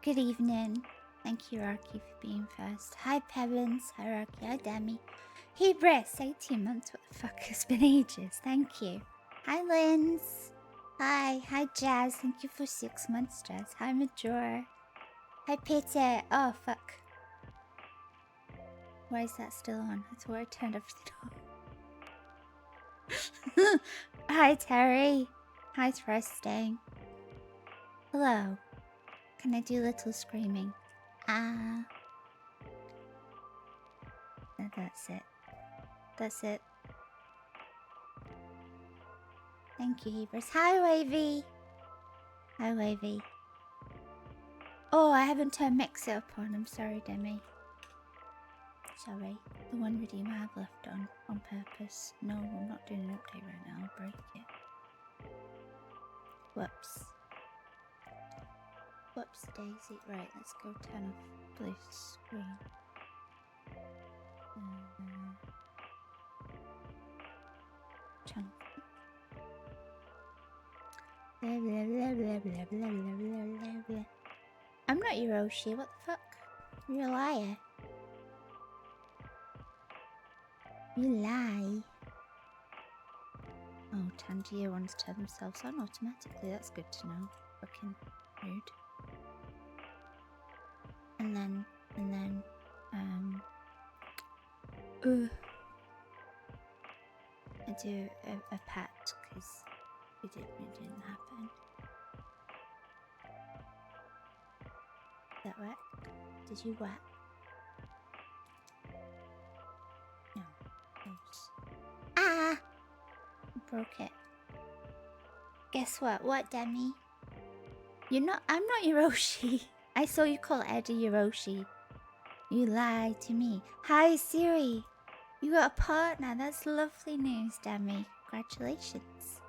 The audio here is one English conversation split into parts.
Good evening. Thank you, Rocky, for being first. Hi, Pebbles. Hi, Rocky. Hi, Demi. Hey, Briss. 18 months. What the fuck? It's been ages. Thank you. Hi, Linz. Hi. Hi, Jazz. Thank you for 6 months, Jazz. Hi, Major. Hi, Peter. Oh, fuck. Why is that still on? I thought I turned everything off. Hi, Terry. Hi, Thrusting. Hello. Can I do little screaming? Ah. That's it. That's it. Thank you, Hebers. Hi, Wavy. Hi, Wavy. Oh, I haven't turned Mix It up on. I'm sorry, Demi. Sorry. The one redeem I have left on purpose. No, I'm not doing an update right now. I'll break it. Whoops. Whoops, Daisy. Right, let's go turn off blue screen. Chunk. Blah, blah, blah, blah, blah, blah, blah, blah, blah. I'm not Hiroshi. What the fuck? You're a liar. You lie. Oh, Tangier wants to turn themselves on automatically. That's good to know. Fucking rude. And then, I do a pat because it didn't happen. Is that wet? Did you wet? No. Oops. Ah! I broke it. Guess what? What, Demi? I'm not Hiroshi. I saw you call Eddie Hiroshi. You lied to me. Hi, Siri. You got a partner. That's lovely news, Demi. Congratulations.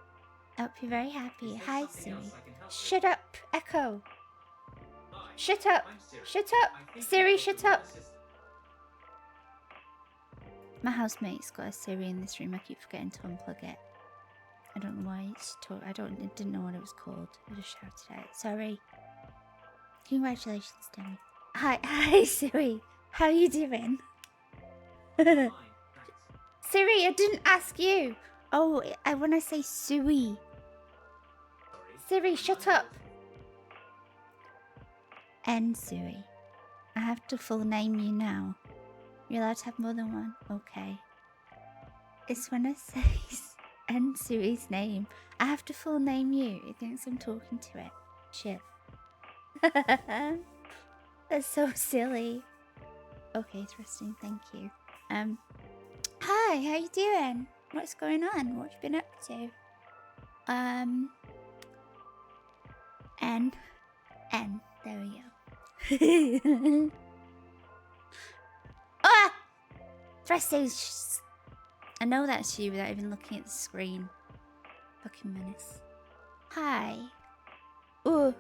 I hope you're very happy. Hi, Siri. Shut up, Echo. Shut up. Shut up. Siri, shut up. My housemate's got a Siri in this room. I keep forgetting to unplug it. I don't know why it's I didn't know what it was called. I just shouted out. Sorry. Congratulations, Demi. Hi, Siri. How you doing? Siri, I didn't ask you. Oh, I want to say Sui. Siri, shut up. And Sui. I have to full name you now. You're allowed to have more than one? Okay. It's when I say and Sui's name. I have to full name you. It thinks I'm talking to it. Shit. That's so silly. Okay, Thrusting, thank you. Hi, how you doing? What's going on? What you been up to? N. There we go. Ah! Thrusting. I know that's you without even looking at the screen. Fucking menace. Hi. Ooh.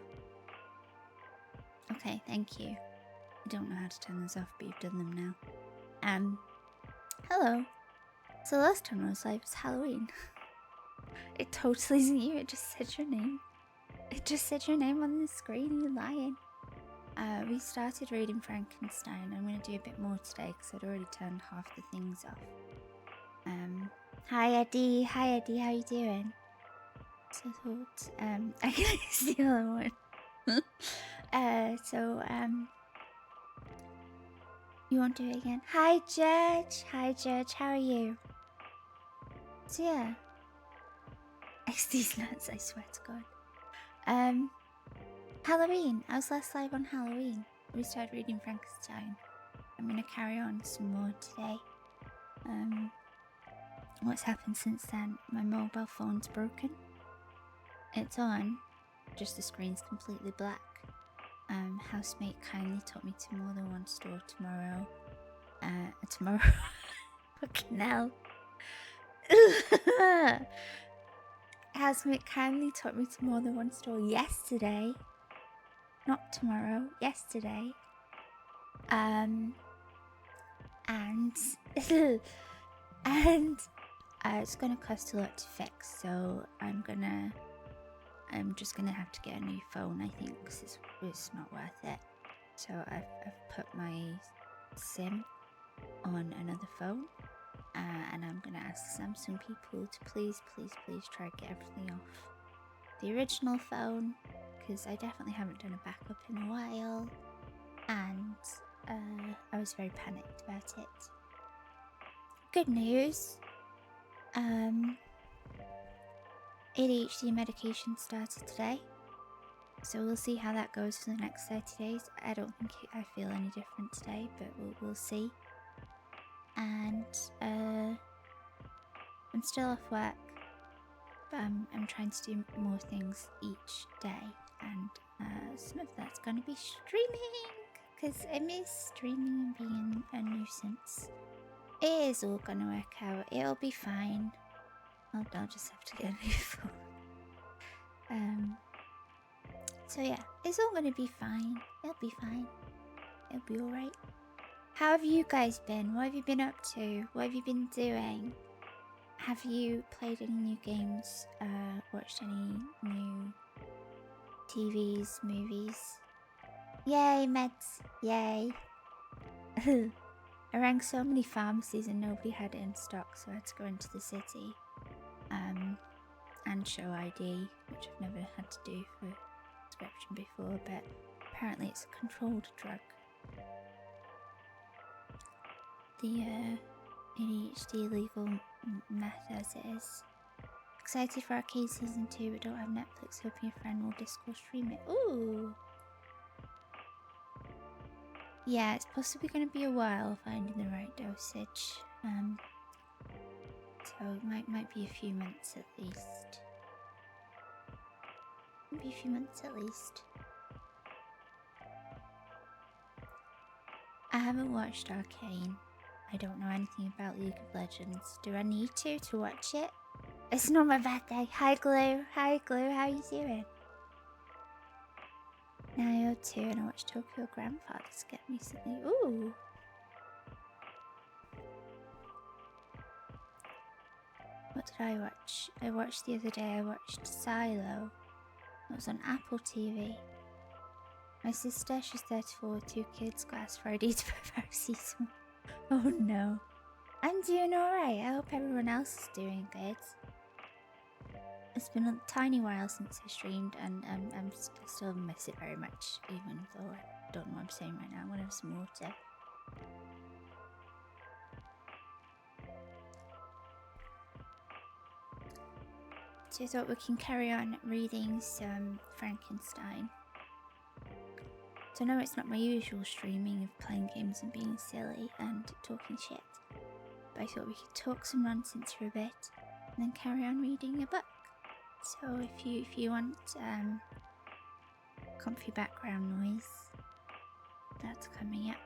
Okay, thank you. I don't know how to turn those off, but you've done them now. Hello. So last time I was live was Halloween. It totally isn't you, it just said your name. It just said your name on the screen, you're lying. We started reading Frankenstein. I'm going to do a bit more today because I'd already turned half the things off. Hi Eddie, how you doing? So I thought, I can use the other one. You won't do it again? Hi Judge, how are you? So yeah, X these nuts, I swear to God. Halloween, I was last live on Halloween. We started reading Frankenstein. I'm gonna carry on some more today. What's happened since then? My mobile phone's broken. It's on, just the screen's completely black. Housemate kindly took me to more than one store tomorrow. Fucking hell. Housemate kindly took me to more than one store yesterday. Not tomorrow, yesterday. It's gonna cost a lot to fix, so I'm gonna I'm just gonna have to get a new phone, I think, because it's not worth it. So I've put my SIM on another phone, and I'm gonna ask Samsung people to please try to get everything off the original phone, because I definitely haven't done a backup in a while, and I was very panicked about it. Good news, ADHD medication started today, so we'll see how that goes for the next 30 days. I don't think I feel any different today, but we'll see. And I'm still off work, but I'm trying to do more things each day, and some of that's going to be streaming, because I miss streaming and being a nuisance. It is all going to work out. It'll be fine. I'll just have to get a new phone. So yeah, it's all going to be fine. It'll be fine. It'll be alright. How have you guys been? What have you been up to? What have you been doing? Have you played any new games? Watched any new TVs, movies? Yay, meds! Yay! I rang so many pharmacies and nobody had it in stock, so I had to go into the city and show ID, which I've never had to do for prescription before, but apparently it's a controlled drug. The ADHD legal meth as it is. Excited for Arcade Season 2, but don't have Netflix, hoping your friend will Discord stream it. Ooh! Yeah, it's possibly going to be a while finding the right dosage. So it might be a few months at least. Maybe a few months at least. I haven't watched Arcane. I don't know anything about League of Legends. Do I need to watch it? It's not my birthday. Hi Glue. Hi Glue, how you doing? Now you're 2 and I watched Tokyo Grandfathers get recently. Ooh. What did I watch? I watched the other day, I watched Silo. It was on Apple TV. My sister, she's 34 with 2 kids, got asked for ID to put season. Oh no. I'm doing alright. I hope everyone else is doing good. It's been a tiny while since I streamed, and I still miss it very much, even though I don't know what I'm saying right now. I'm gonna have some water. So I thought we can carry on reading some Frankenstein. So no, it's not my usual streaming of playing games and being silly and talking shit. But I thought we could talk some nonsense for a bit and then carry on reading a book. So if you want comfy background noise, that's coming up.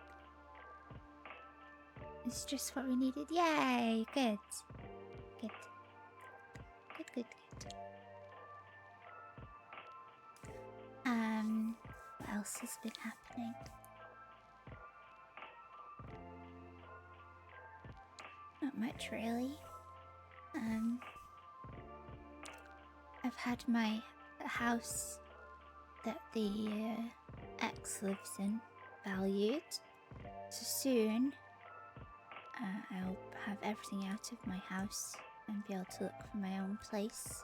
It's just what we needed. Yay! Good. Good. Good, good, good. What else has been happening? Not much really. I've had my house that the ex lives in valued, so soon I'll have everything out of my house and be able to look for my own place.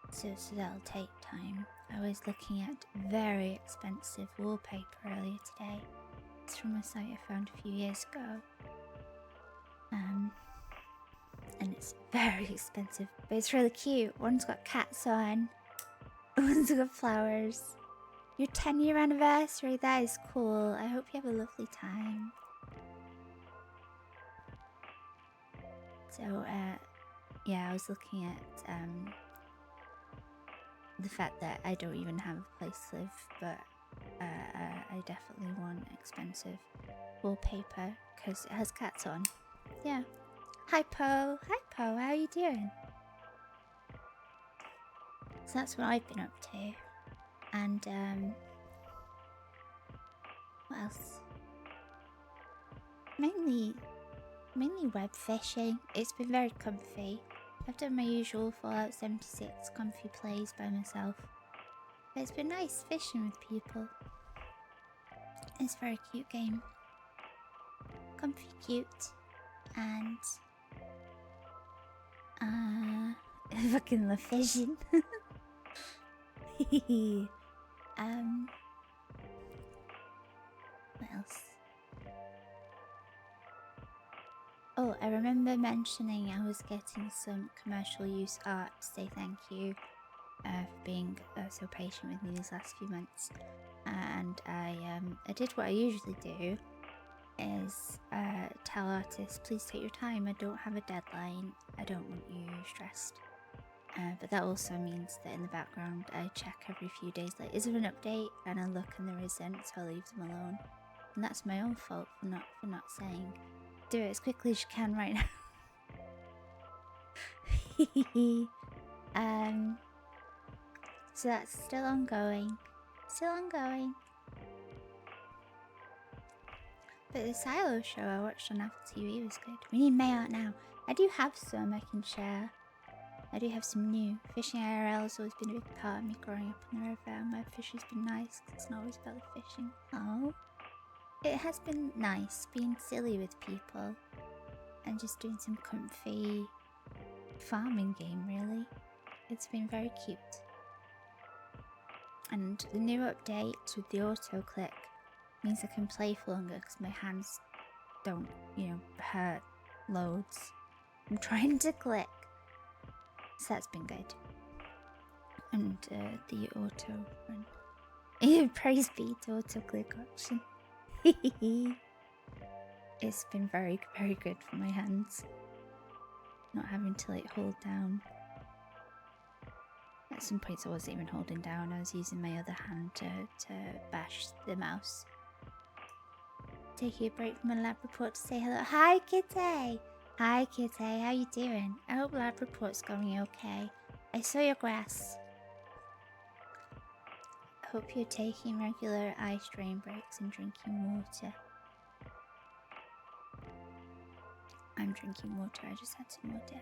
So that'll take time. I was looking at very expensive wallpaper earlier today. It's from a site I found a few years ago. And it's very expensive, but it's really cute. One's got cats on, one's got flowers. Your 10-year anniversary, that is cool. I hope you have a lovely time. So, yeah, I was looking at the fact that I don't even have a place to live, but I definitely want expensive wallpaper because it has cats on. Yeah. Hi Po. Hi Po, how are you doing? So that's what I've been up to. And what else? Mainly web fishing. It's been very comfy. I've done my usual Fallout 76 comfy plays by myself. But it's been nice fishing with people. It's a very cute game. Comfy cute. And I fucking love fishing. What else? Oh, I remember mentioning I was getting some commercial use art to say thank you for being so patient with me these last few months. And I did what I usually do, is tell artists, please take your time, I don't have a deadline, I don't want you stressed. But that also means that in the background I check every few days, like, is there an update? And I look and there isn't, so I leave them alone. And that's my own fault for not saying, do it as quickly as you can right now. So that's still ongoing. But the Silo show I watched on Apple TV was good. We need May art now. I do have some I can share. I do have some new. Fishing IRL has always been a big part of me growing up on the river, and my fishing's been nice because it's not always about the fishing. Oh. It has been nice being silly with people and just doing some comfy farming game, really. It's been very cute. And the new update with the auto click means I can play for longer because my hands don't, hurt loads. I'm trying to click. So that's been good. And the auto run. Praise be to auto click option. It's been very, very good for my hands. Not having to hold down. At some points I wasn't even holding down, I was using my other hand to bash the mouse. Taking a break from my lab report to say hello. Hi Kitty! Hi Kitty, how you doing? I hope lab report's going okay. I saw your grass. I hope you're taking regular eye strain breaks and drinking water. I'm drinking water, I just had some water.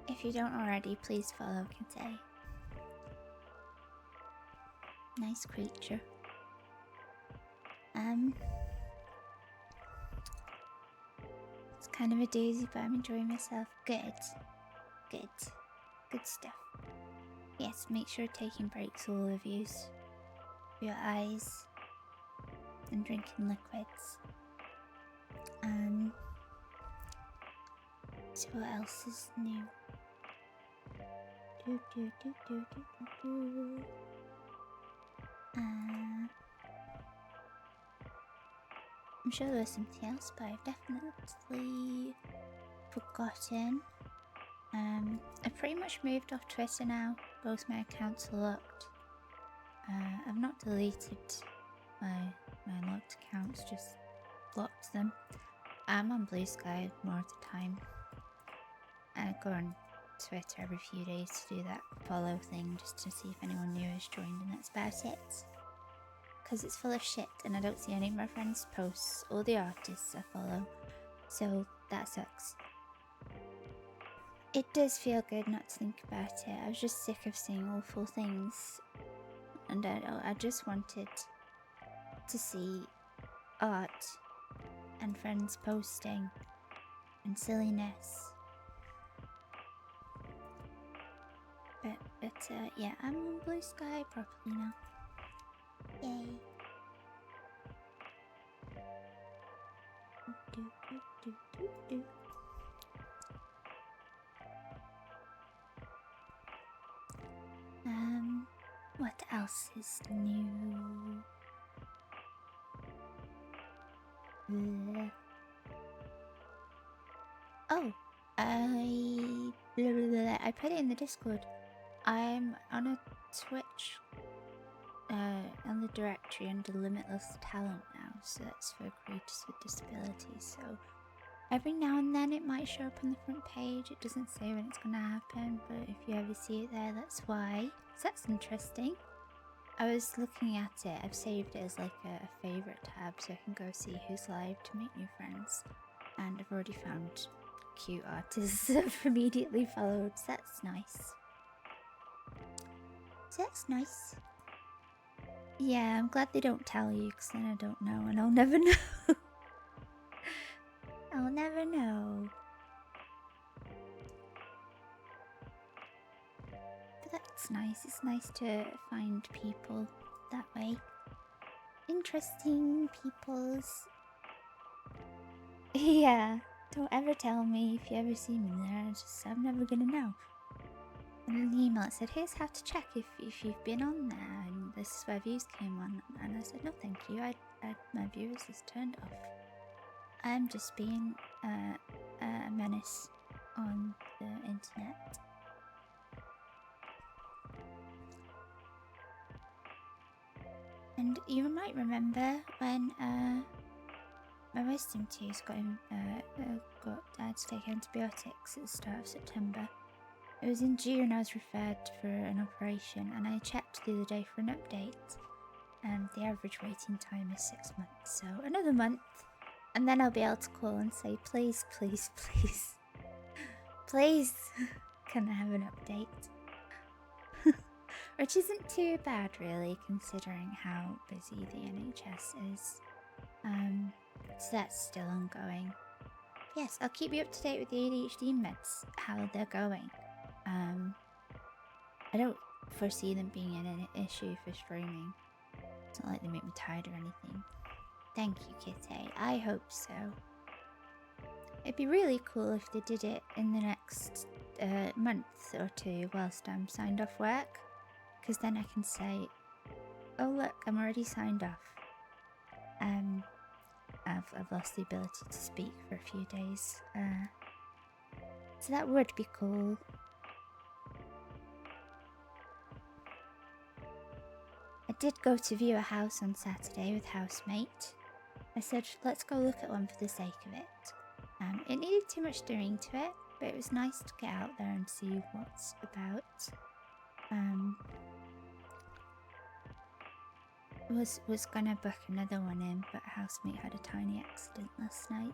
If you don't already, please follow Kitty. Nice creature. It's kind of a doozy, but I'm enjoying myself. Good stuff. Yes, make sure taking breaks, all of you, for your eyes and drinking liquids. So what else is new? I'm sure there was something else, but I've definitely forgotten. I've pretty much moved off Twitter now. Both my accounts are locked. I've not deleted my locked accounts, just blocked them. I'm on Blue Sky more of the time. I go on Twitter every few days to do that follow thing, just to see if anyone new has joined, and that's about it. Because it's full of shit and I don't see any of my friends' posts or the artists I follow, so that sucks. It does feel good not to think about it. I was just sick of seeing awful things, and I just wanted to see art and friends posting and silliness. But yeah, I'm on Blue Sky properly now. Yay. What else is new? Oh, I put it in the Discord. I'm on a Twitch on the directory under Limitless Talent now, so that's for creators with disabilities. So every now and then it might show up on the front page. It doesn't say when it's gonna happen, but if you ever see it there, that's why. So that's interesting. I was looking at it. I've saved it as like a favorite tab so I can go see who's live to make new friends. And I've already found cute artists have immediately followed. So that's nice. So that's nice. Yeah, I'm glad they don't tell you, because then I don't know, and I'll never know. I'll never know. But that's nice. It's nice to find people that way. Interesting peoples. Yeah, don't ever tell me if you ever see me there. I'm never gonna know. And in the email it said, here's how to check if you've been on there, and this is where views came on. And I said, no thank you, my viewers is turned off. I'm just being a menace on the internet. And you might remember when my wisdom tooth I had to take antibiotics at the start of September. It was in June I was referred for an operation, and I checked the other day for an update. The average waiting time is 6 months, so another month, and then I'll be able to call and say, please, please, please, please, can I have an update? Which isn't too bad, really, considering how busy the NHS is. So that's still ongoing. Yes, I'll keep you up to date with the ADHD meds, how they're going. I don't foresee them being an issue for streaming. It's not like they make me tired or anything. Thank you, Kitty. I hope so. It'd be really cool if they did it in the next month or two whilst I'm signed off work. Because then I can say, oh look, I'm already signed off. I've lost the ability to speak for a few days. So that would be cool. I did go to view a house on Saturday with housemate. I said, let's go look at one for the sake of it. It needed too much doing to it, but it was nice to get out there and see what's about. Was gonna book another one in, but housemate had a tiny accident last night.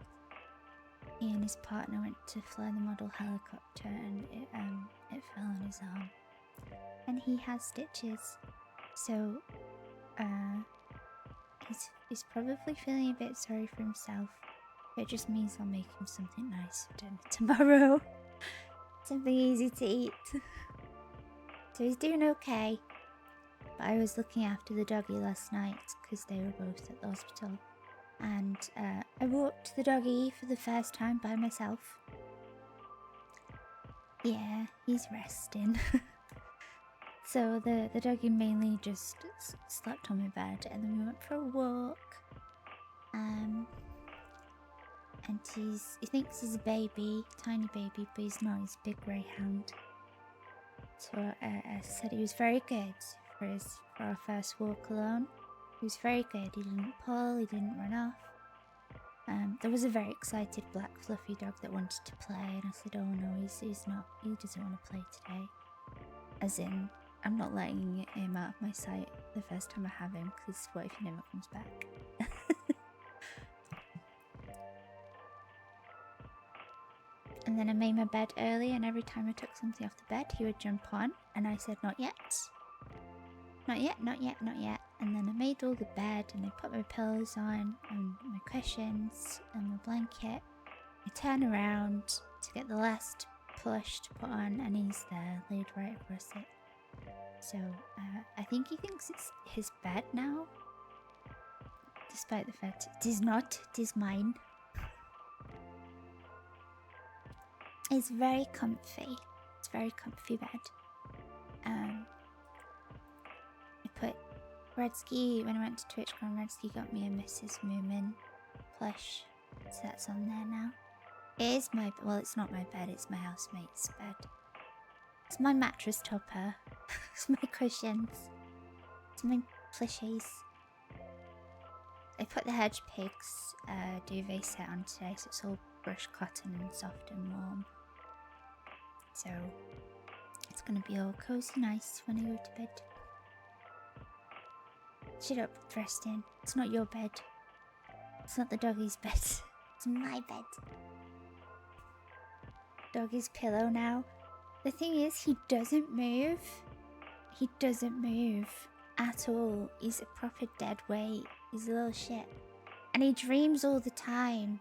He and his partner went to fly the model helicopter, and it fell on his arm, and he has stitches. So, he's probably feeling a bit sorry for himself. But it just means I'll make him something nice for dinner tomorrow. Something easy to eat. So he's doing okay. But I was looking after the doggy last night because they were both at the hospital. And I walked the doggy for the first time by myself. Yeah, he's resting. So the doggy mainly just slept on my bed, and then we went for a walk. And he thinks he's a baby, tiny baby, but he's not. He's a big greyhound. So I said he was very good for our first walk alone. He was very good. He didn't pull, he didn't run off. There was a very excited black fluffy dog that wanted to play, and I said, oh no, he's not. He doesn't want to play today. As in, I'm not letting him out of my sight the first time I have him, because what if he never comes back? And then I made my bed early, and every time I took something off the bed, he would jump on, and I said, not yet. Not yet, not yet, not yet. And then I made all the bed, and I put my pillows on, and my cushions, and my blanket. I turn around to get the last plush to put on, and he's there, laid right across it. So, I think he thinks it's his bed now. Despite the fact it is not, it is mine. It's very comfy. It's a very comfy bed. I put Redsky, when I went to TwitchCon, Redsky got me a Mrs. Moomin plush. So that's on there now. It is my, well, it's not my bed, it's my housemate's bed. It's my mattress topper. It's my cushions. It's my plushies. I put the Hedge Pigs duvet set on today, so it's all brushed cotton and soft and warm. So it's gonna be all cozy nice when I go to bed. Shut up, Preston. It's not your bed. It's not the doggy's bed. It's my bed. Doggy's pillow now. The thing is, he doesn't move. He doesn't move at all. He's a proper dead weight. He's a little shit. And he dreams all the time.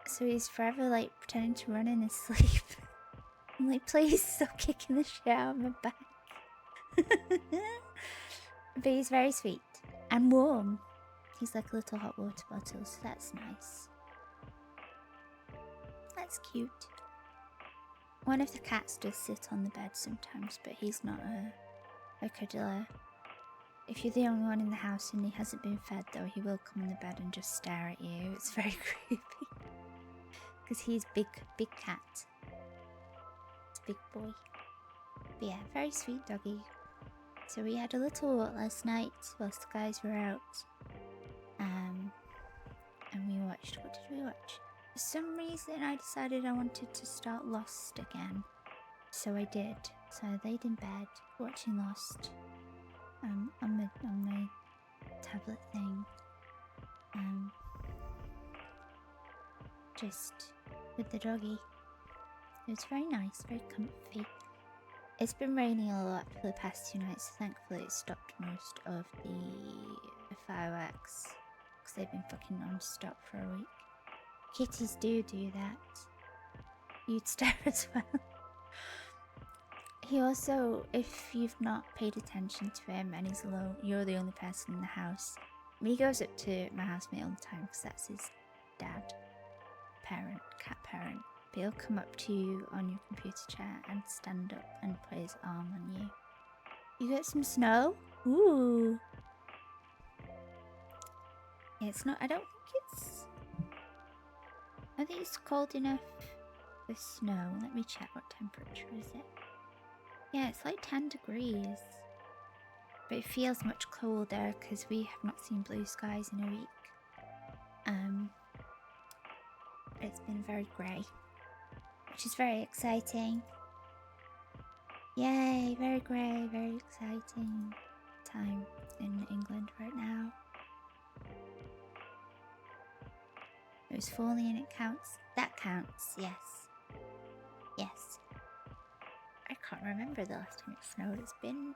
So he's forever like pretending to run in his sleep. I'm like, please stop kicking the shit out of my back. But he's very sweet and warm. He's like a little hot water bottle, so that's nice. That's cute. One of the cats does sit on the bed sometimes, but he's not a cuddler. If you're the only one in the house and he hasn't been fed though, he will come on the bed and just stare at you. It's very creepy. Because he's big cat. It's a big boy. But yeah, very sweet doggy. So we had a little walk last night whilst the guys were out. And we watched, what did we watch? For some reason I decided I wanted to start Lost again. So I did. So I laid in bed watching Lost. On my tablet thing. Just with the doggy. It was very nice, very comfy. It's been raining a lot for the past 2 nights, so thankfully it stopped most of the fireworks. Because they've been fucking non-stop for a week. Kitties do that. You'd stare as well. He also, if you've not paid attention to him and he's alone, you're the only person in the house. He goes up to my housemate all the time because that's his dad, parent, cat parent. But he'll come up to you on your computer chair and stand up and put his arm on you. You got some snow? Ooh. It's not, I don't think it's cold enough for snow. Let me check what temperature is it. Yeah, it's like 10 degrees. But it feels much colder because we have not seen blue skies in a week. It's been very grey, which is very exciting. Yay, very grey, very exciting time in England right now. It was falling and it counts. That counts, yes. Yes. I can't remember the last time it snowed. It's been...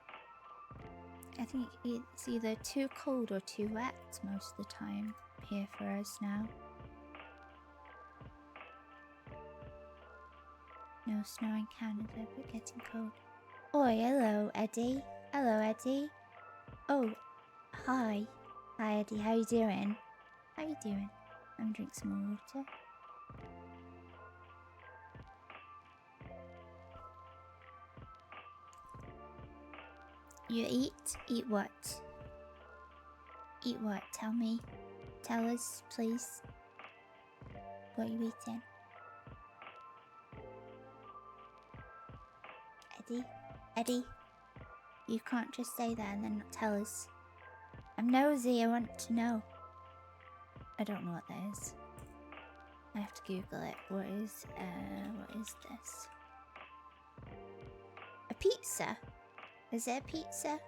I think it's either too cold or too wet most of the time here for us now. No snow in Canada, but getting cold. Oi, hello, Eddie. Hello, Eddie. Oh, hi. Hi, Eddie. How you doing? How you doing? I'm gonna drink some more water. You eat? Eat what? Eat what? Tell me. Tell us, please. What are you eating? Eddie? Eddie? You can't just say that and then not tell us. I'm nosy, I want to know. I don't know what that is. I have to Google it. What is this? A pizza? Is it a pizza?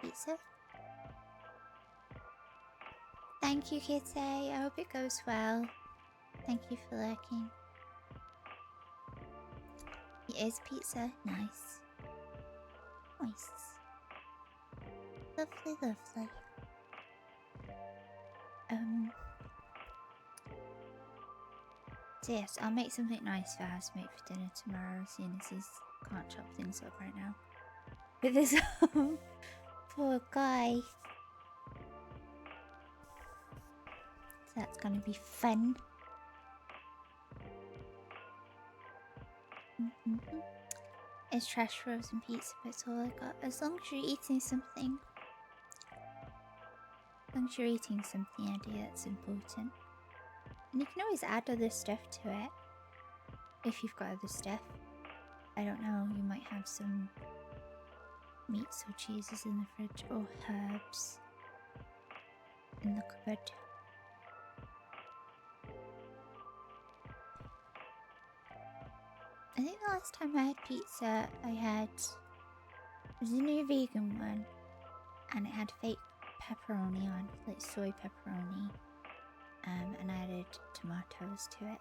Pizza? Thank you, Kitty. I hope it goes well. Thank you for lurking. It is pizza. Nice. Nice. Lovely, lovely. So yes, I'll make something nice for housemate for dinner tomorrow, seeing as he can't chop things up right now. With this poor guy. So that's gonna be fun. It's trash frozen pizza, but it's all I got. As long as you're eating something. As long as you're eating something, Eddie, that's important. And you can always add other stuff to it. If you've got other stuff. I don't know, you might have some meats or cheeses in the fridge, or herbs in the cupboard. I think the last time I had pizza, it was a new vegan one, and it had fake pepperoni on, like soy pepperoni. and added tomatoes to it.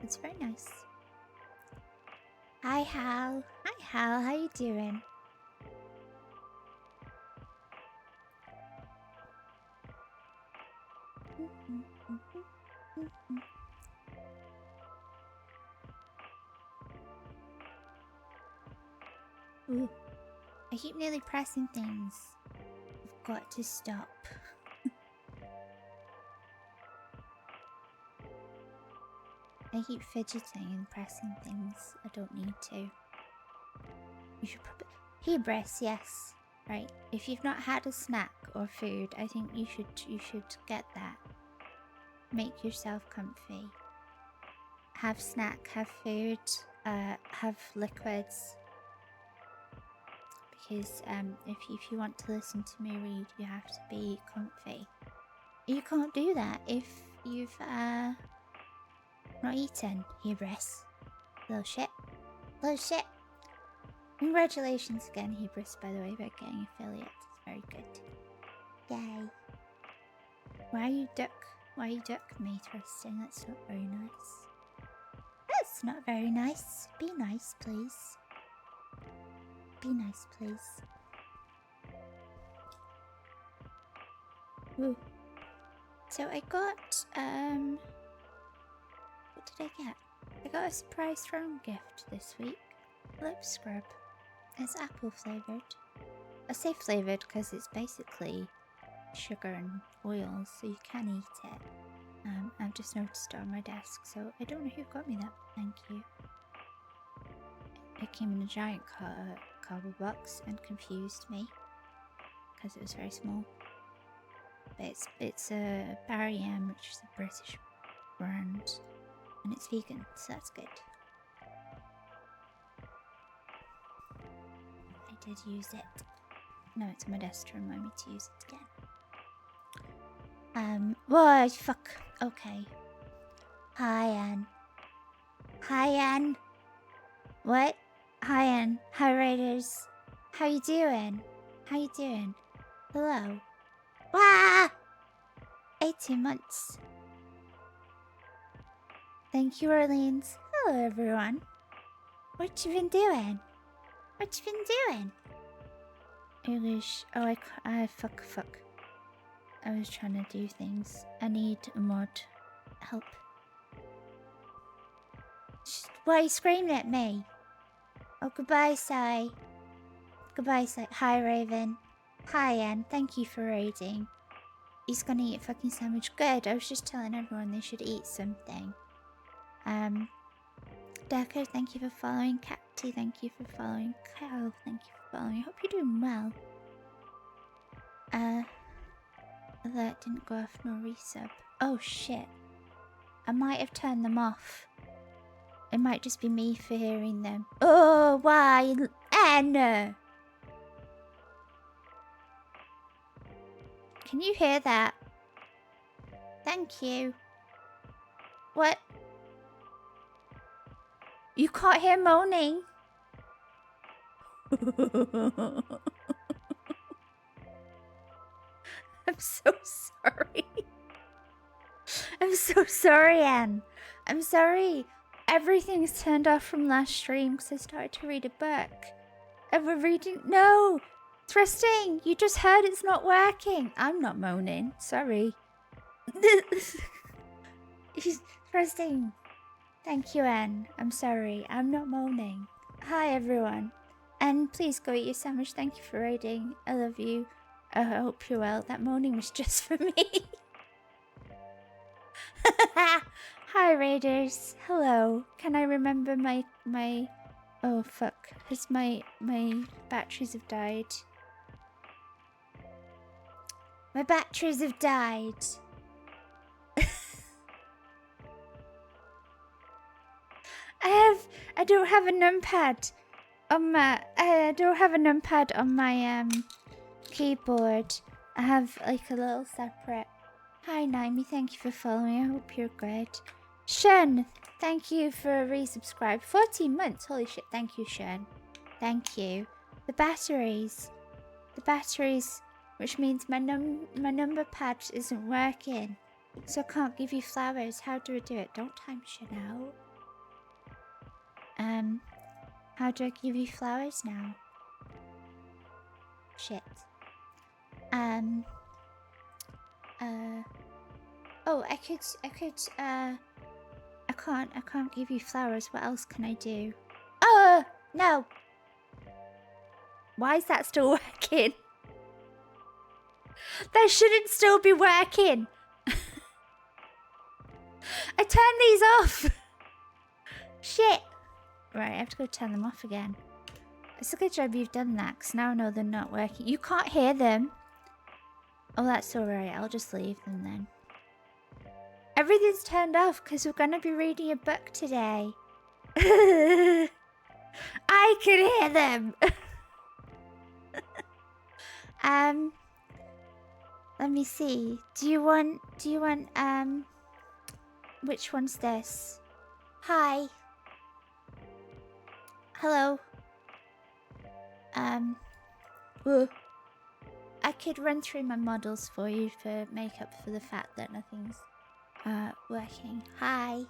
It's very nice. Hi Hal. Hi Hal, how you doing? Ooh, I keep nearly pressing things. I've got to stop. I keep fidgeting and pressing things I don't need to. You should probably... Hubris, yes. Right. If you've not had a snack or food, I think you should get that. Make yourself comfy. Have snack, have food, have liquids. Because if you want to listen to me read, you have to be comfy. You can't do that if you've not eaten. Hubris. Little shit. Little shit. Congratulations again, Hubris, by the way, about getting affiliates. It's very good. Yay. Why you duck me, Tristan? That's not very nice. That's not very nice. Be nice, please. Be nice, please. Ooh. So I got, what did I get? I got a surprise throne gift this week. Lip scrub. It's apple flavoured. I say flavoured because it's basically sugar and oil, so you can eat it. I've just noticed it on my desk, so I don't know who got me that. Thank you. It came in a giant cardboard box and confused me because it was very small. But it's a Barry M, which is a British brand, and it's vegan, so that's good. I did use it. No, it's on my desk to remind me to use it again. What? Fuck. Okay. Hi, Anne. Hi, Anne. What? Hi, Anne. Hi, Raiders. How you doing? How you doing? Hello. Wah! 18 months. Thank you, Orleans. Hello, everyone. What you been doing? What you been doing? English. Oh, fuck. I was trying to do things. I need a mod. Help. Why are you screaming at me? Oh, goodbye, Sai. Goodbye, Sai. Hi, Raven. Hi, Anne. Thank you for raiding. He's gonna eat a fucking sandwich. Good. I was just telling everyone they should eat something. Decker, thank you for following. Cacti, thank you for following. Kyle, thank you for following. I hope you're doing well. Alert didn't go off, no resub. Oh shit. I might have turned them off. It might just be me for hearing them. Oh, why? Anna! Can you hear that? Thank you. What? You can't hear moaning? I'm so sorry. I'm so sorry, Anne. I'm sorry. Everything's turned off from last stream because I started to read a book. And we're reading... No! Thrusting! You just heard it's not working. I'm not moaning. Sorry. Thrusting. Thank you, Anne. I'm sorry. I'm not moaning. Hi, everyone. And please go eat your sandwich. Thank you for raiding. I love you. I hope you're well. That moaning was just for me. Hi, raiders. Hello. Can I remember my... Oh, fuck. Because my batteries have died. My batteries have died. I don't have a numpad on my... I don't have a numpad on my keyboard. I have like a little separate... Hi, Naimi. Thank you for following. I hope you're good. Shen, thank you for resubscribe. 14 months. Holy shit. Thank you, Shen. Thank you. The batteries, which means my number pad isn't working. So I can't give you flowers. How do I do it? Don't time shit out. How do I give you flowers now? Shit. Oh, I can't give you flowers. What else can I do? Oh, no. Why is that still working? That shouldn't still be working. I turned these off. Shit. Right, I have to go turn them off again. It's a good job you've done that, because now I know they're not working. You can't hear them. Oh, that's alright. I'll just leave them then. Everything's turned off because we're going to be reading a book today. I can hear them. Let me see. Do you want, which one's this? Hi. Hello. I could run through my models for you to make up for the fact that nothing's working. Hi.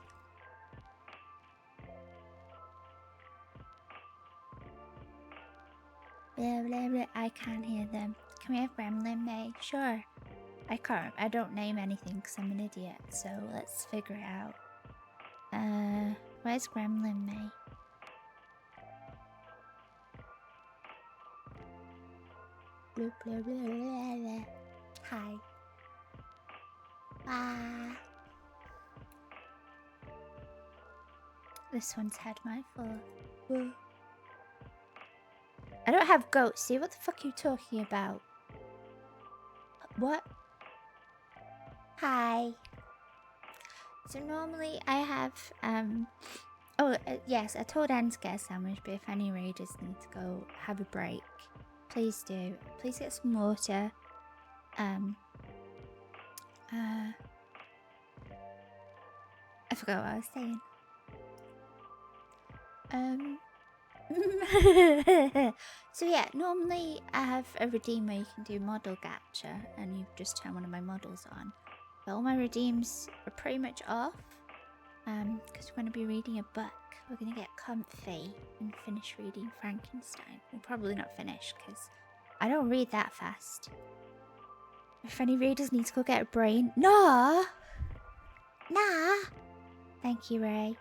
Blah, blah, blah. I can't hear them. Can we have Gremlin May? Sure. I can't. I don't name anything because I'm an idiot. So let's figure it out. Where's Gremlin May? Blah, blah, blah, blah, blah. Hi. This one's had my full. I don't have goats. See, what the fuck are you talking about? What? Hi. So normally I have yes, I told Anne to get a sandwich, but if any raiders need to go have a break, please do. Please get some water. I forgot what I was saying. So yeah, normally I have a redeem where you can do model gacha and you just turn one of my models on. But all my redeems are pretty much off. Because we're going to be reading a book. We're going to get comfy and finish reading Frankenstein. We'll probably not finish because I don't read that fast. If any readers need to go get a brain. Nah! Thank you, Ray.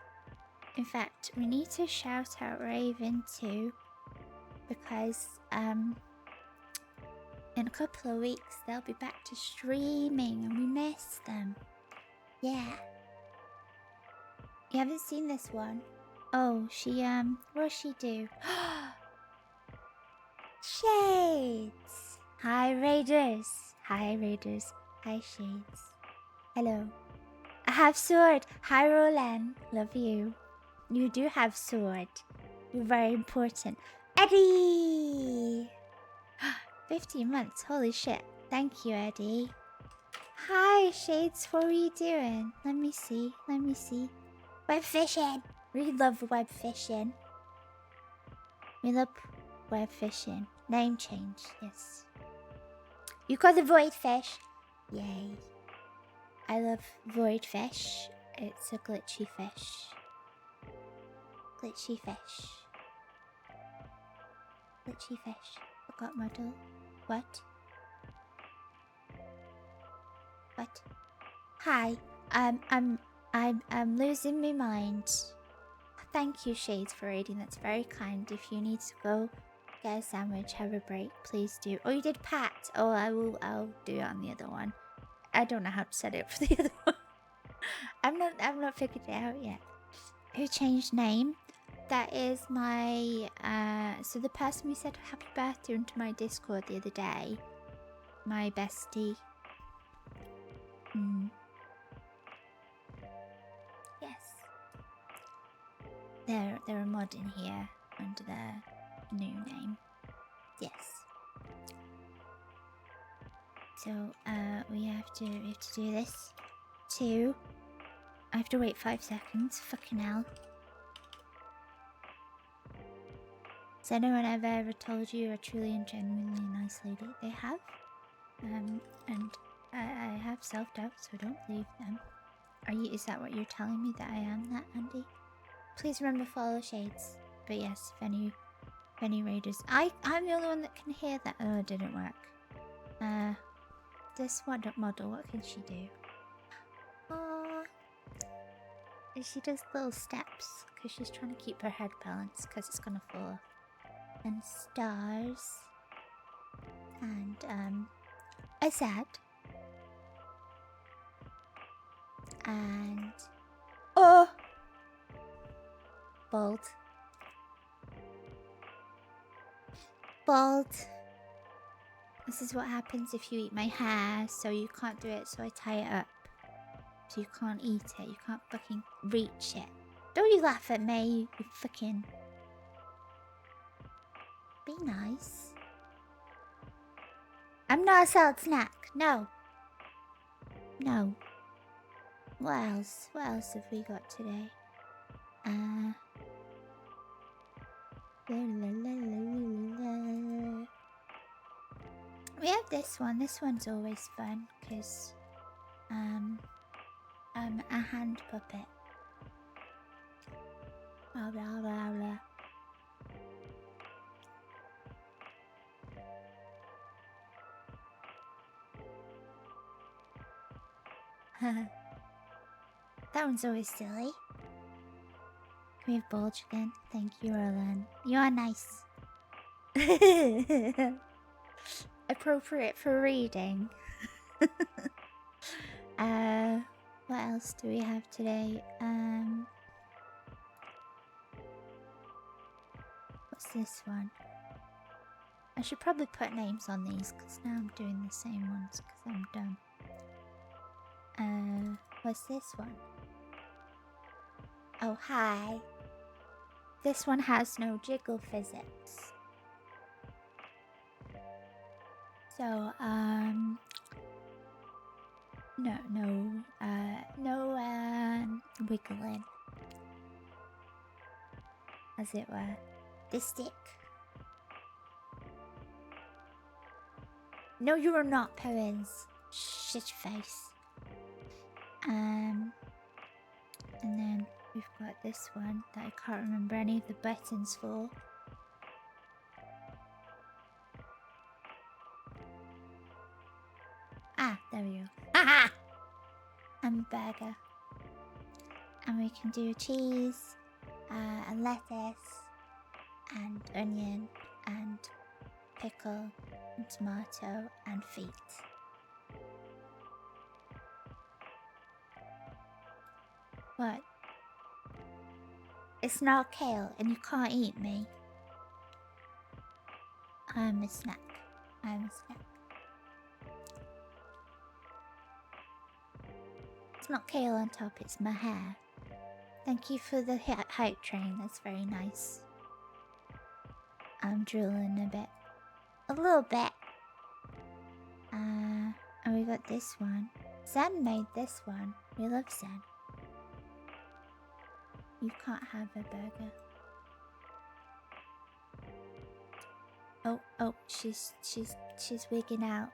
In fact, we need to shout out Raven too, because in a couple of weeks they'll be back to streaming and we miss them. Yeah. You haven't seen this one? Oh, she what'll she do? Shades! Hi Raiders! Hi Raiders. Hi Shades. Hello. I have sword. Hi Roland. Love you. You do have sword. You're very important. Eddie! 15 months. Holy shit. Thank you, Eddie. Hi, Shades. What are you doing? Let me see. Web fishing. We love web fishing. We love web fishing. Name change. Yes. You got the void fish. Yay. I love void fish. It's a glitchy fish. Glitchy fish. Glitchy fish. Forgot model. What? Hi. I'm losing my mind. Thank you, Shades, for raiding. That's very kind. If you need to go get a sandwich, have a break, please do. Oh, you did Pat. Oh, I'll do it on the other one. I don't know how to set it up for the other one. I've not figured it out yet. Who changed name? That is my so the person who said happy birthday into my Discord the other day. My bestie. Yes. They're a mod in here under their new name. Yes. So we have to do this too. I have to wait 5 seconds. Fucking hell. Has anyone ever told you you're truly and genuinely a nice lady? They have. And I have self-doubt, so don't believe them. Is that what you're telling me, that I am that, Andy? Please remember follow shades. But yes, if any raiders... I'm the only one that can hear that. Oh, it didn't work. This model, what can she do? Oh, she does little steps, because she's trying to keep her head balanced, because it's gonna fall off. And stars. And, a Z. And... Oh! Bald. Bald. This is what happens if you eat my hair, so you can't do it, so I tie it up. So you can't eat it, you can't fucking reach it. Don't you laugh at me, you fucking... Be nice. I'm not a salad snack, no. No. What else? What else have we got today? We have this one. This one's always fun, because, a hand puppet. Blah, blah, blah, blah. That one's always silly. Can we have Bulge again? Thank you, Roland. You are nice. Appropriate for reading. What else do we have today? What's this one? I should probably put names on these, because now I'm doing the same ones, because I'm dumb. What's this one? Oh, hi. This one has no jiggle physics. So, no wiggling. As it were. The stick. No, you are not, parents. Shit face. And then we've got this one that I can't remember any of the buttons for. Ah, there we go. Aha! And a burger. And we can do cheese, and lettuce, and onion, and pickle, and tomato, and feet. What? It's not kale, and you can't eat me. I'm a snack. I'm a snack. It's not kale on top, it's my hair. Thank you for the hype train, that's very nice. I'm drooling a bit. A little bit. And we got this one. Zen made this one. We love Zen. You can't have a burger. Oh, she's wigging out.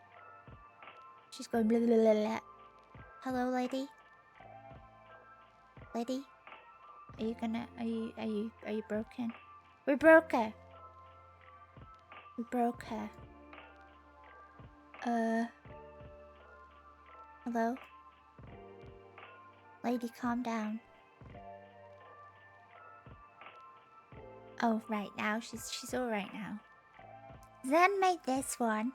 She's going blah blah blah blah. Hello, lady? Lady? Are you broken? We broke her. We broke her. Hello? Lady, calm down. Oh, right now. She's alright now. Zen made this one.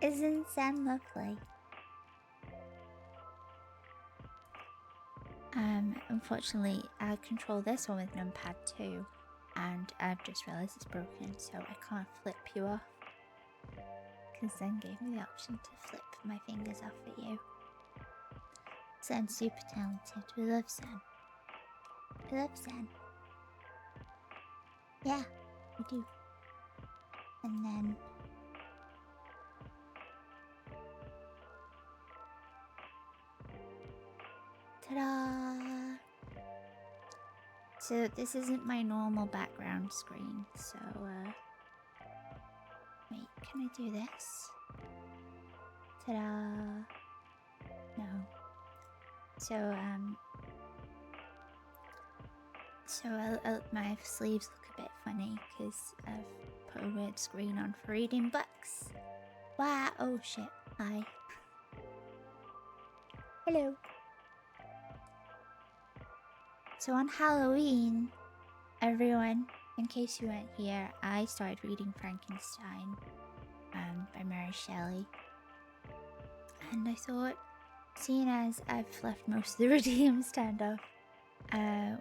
Isn't Zen lovely? Unfortunately, I control this one with numpad too, and I've just realised it's broken, so I can't flip you off. Because Zen gave me the option to flip my fingers off at you. Zen's super talented. We love Zen. We love Zen. Yeah, we do. And then... ta-da! So this isn't my normal background screen, so wait, can I do this? Ta-da. No. So, my sleeves look a bit funny because I've put a weird screen on for reading books. Wow, oh shit, hi. Hello. So on Halloween, everyone, in case you weren't here, I started reading Frankenstein by Mary Shelley. And I thought, seeing as I've left most of the redeem standoff,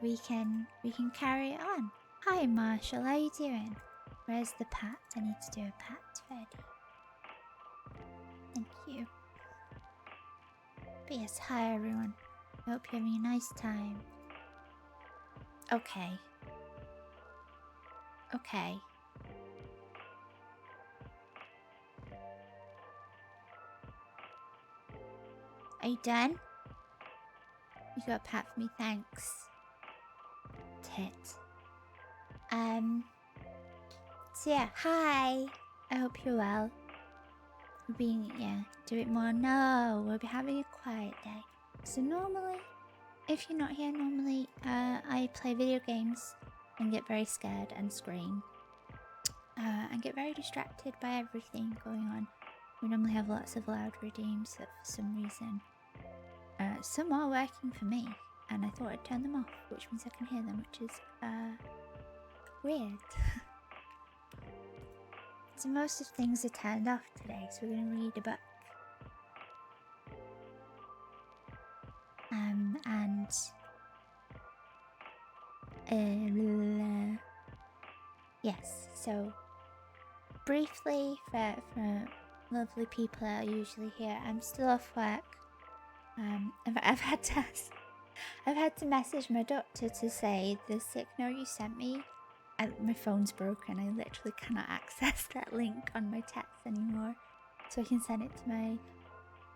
we can carry it on. Hi Marshall, how you doing? Where's the pat? I need to do a pat ready. Thank you. But yes, hi everyone. I hope you're having a nice time. Okay. Okay. Are you done? You got a pat for me, thanks. Tit. So yeah, hi. I hope you're well. We're being, do it more. No, we'll be having a quiet day. So normally, if you're not here normally, I play video games and get very scared and scream. And get very distracted by everything going on. We normally have lots of loud redeems that for some reason, some are working for me. And I thought I'd turn them off, which means I can hear them, which is, weird. So most of things are turned off today, so we're going to read a book. Yes, so briefly, for lovely people that are usually here, I'm still off work. I've had to message my doctor to say the sick note you sent me, my phone's broken. I literally cannot access that link on my text anymore, so I can send it to my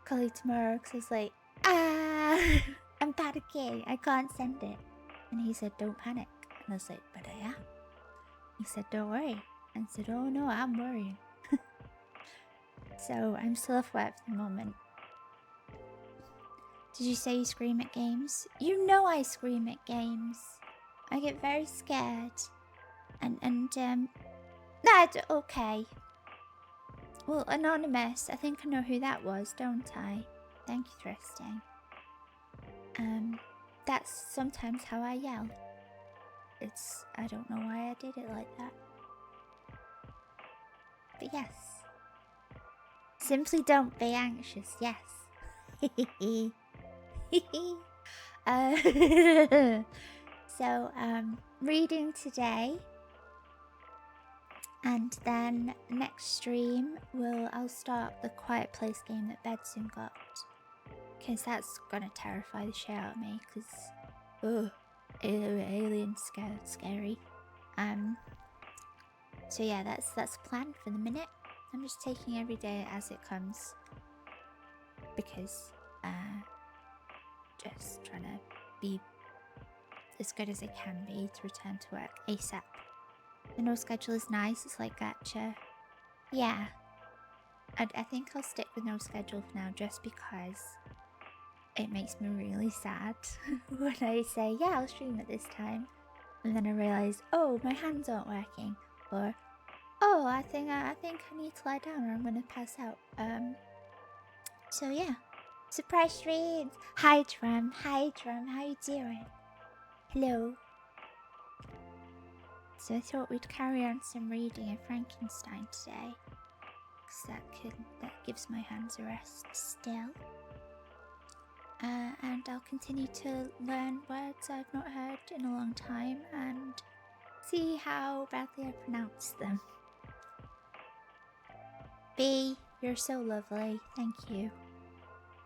colleague tomorrow. Because I was like, I'm panicking, I can't send it. And he said, don't panic. And I was like, but I am. He said, don't worry. And I said, oh no, I'm worrying. So I'm still off work for the moment. Did you say you scream at games? You know I scream at games. I get very scared. That's okay. Well, Anonymous, I think I know who that was, don't I? Thank you, Thrusting. That's sometimes how I yell. I don't know why I did it like that. But yes. Simply don't be anxious, yes. So, reading today. And then next stream, I'll start the Quiet Place game that Bedsoon got. Because that's gonna terrify the shit out of me, because, aliens scary. So yeah, that's the plan for the minute. I'm just taking every day as it comes. Because, just trying to be as good as I can be to return to work ASAP. The no schedule is nice, it's like gacha. Yeah. I think I'll stick with no schedule for now, just because it makes me really sad when I say, yeah, I'll stream at this time. And then I realise, oh, my hands aren't working. Or, oh, I think I need to lie down or I'm gonna pass out. So yeah. Surprise streams! Hi Drum, how you doing? Hello. So I thought we'd carry on some reading of Frankenstein today, because that gives my hands a rest still. And I'll continue to learn words I've not heard in a long time and see how badly I pronounce them. B, you're so lovely, thank you.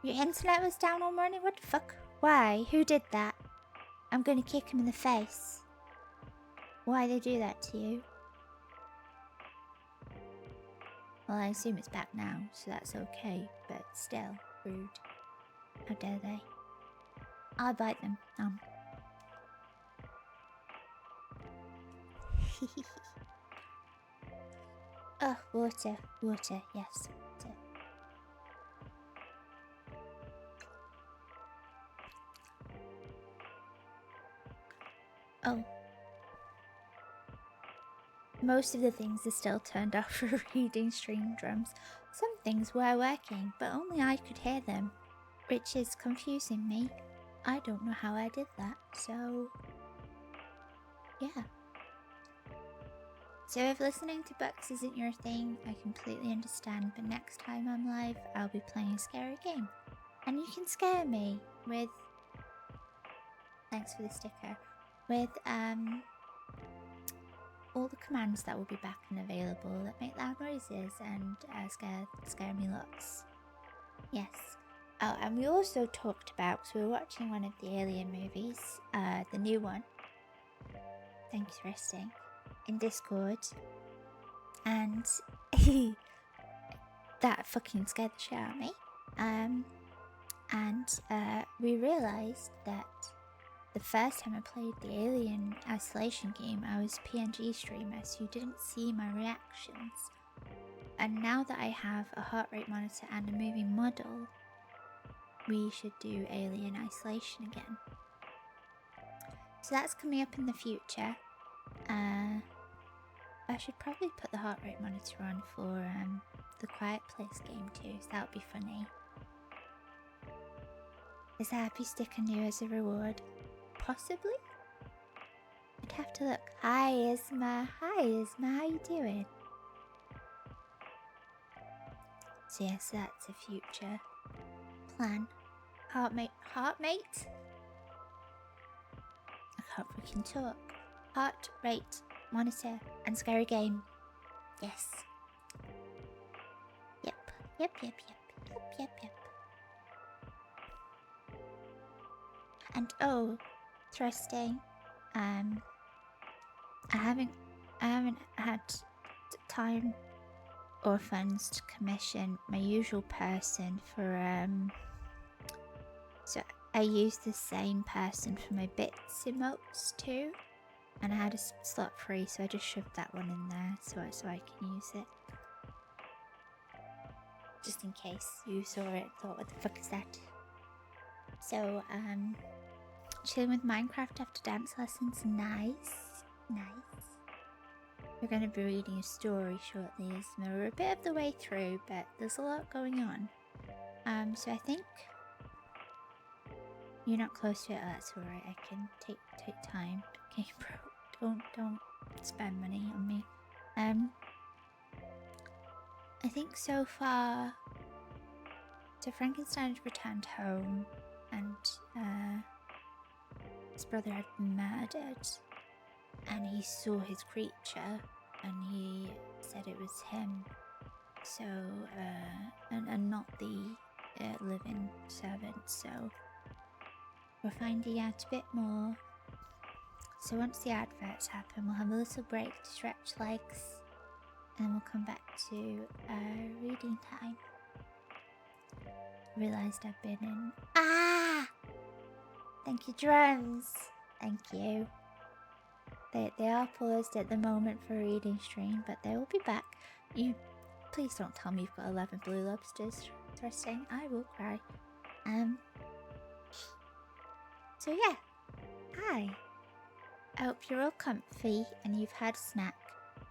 Your internet was down all morning? What the fuck? Why? Who did that? I'm gonna kick him in the face. Why they do that to you? Well, I assume it's back now, so that's okay, but still, rude. How dare they? I'll bite them. Oh, water, yes, water. most of the things are still turned off for reading stream drums. Some things were working, but only I could hear them, which is confusing me. I don't know how I did that, so yeah. So if listening to books isn't your thing, I completely understand, but next time I'm live, I'll be playing a scary game. And you can scare me with... Thanks for the sticker. With, all the commands that will be back and available that make loud noises and scare me lots. Yes. Oh, and we also talked about, because we were watching one of the Alien movies, the new one. Thank you for resting. In Discord. And that fucking scared the shit out of me. We realised that the first time I played the Alien Isolation game, I was PNG streamer, so you didn't see my reactions. And now that I have a heart rate monitor and a moving model, we should do Alien Isolation again. So that's coming up in the future. I should probably put the heart rate monitor on for the Quiet Place game too, so that would be funny. Is a happy sticker new as a reward? Possibly? I'd have to look. Hi Isma, how you doing? So yes, that's a future plan. Heartmate? I can't freaking talk. Heart rate monitor and scary game. Yes. Yep. And oh, thrusting. I haven't had time or funds to commission my usual person for so I use the same person for my bits emotes too, and I had a slot free, so I just shoved that one in there so I can use it. Just in case you saw it and thought, what the fuck is that? So, chilling with Minecraft after dance lessons. Nice. We're going to be reading a story shortly, Isma. We're a bit of the way through, but there's a lot going on. So I think you're not close to it. Oh, that's alright. I can take time. Okay, bro, don't spend money on me. I think so far, so Frankenstein had returned home, and his brother had been murdered, and he saw his creature, and he said it was him. So, and not the living servant. So we're finding out a bit more. So once the adverts happen, we'll have a little break to stretch legs, and then we'll come back to reading time. Realised I've been in... Thank you, drums! Thank you. They are paused at the moment for a reading stream, but they will be back. You... Please don't tell me you've got 11 blue lobsters thrusting. I will cry. So yeah. Hi. I hope you're all comfy and you've had a snack.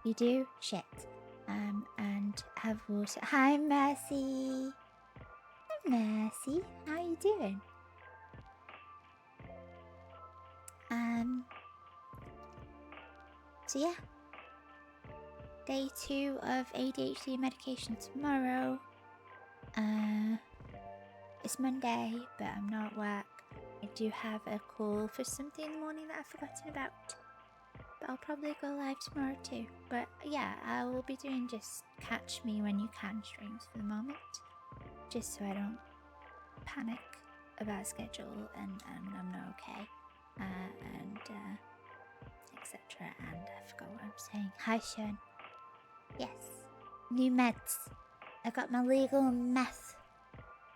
You do? Shit. And have water. Hi, Mercy. Hi, Mercy. How you doing? So yeah. Day 2 of ADHD medication tomorrow. It's Monday, but I'm not at work. I do have a call for something in the morning that I've forgotten about. But I'll probably go live tomorrow too. But yeah, I will be doing just catch me when you can streams for the moment. Just so I don't panic about schedule and I'm not okay. And etc. And I forgot what I'm saying. Hi, Sean. Yes. New meds. I got my legal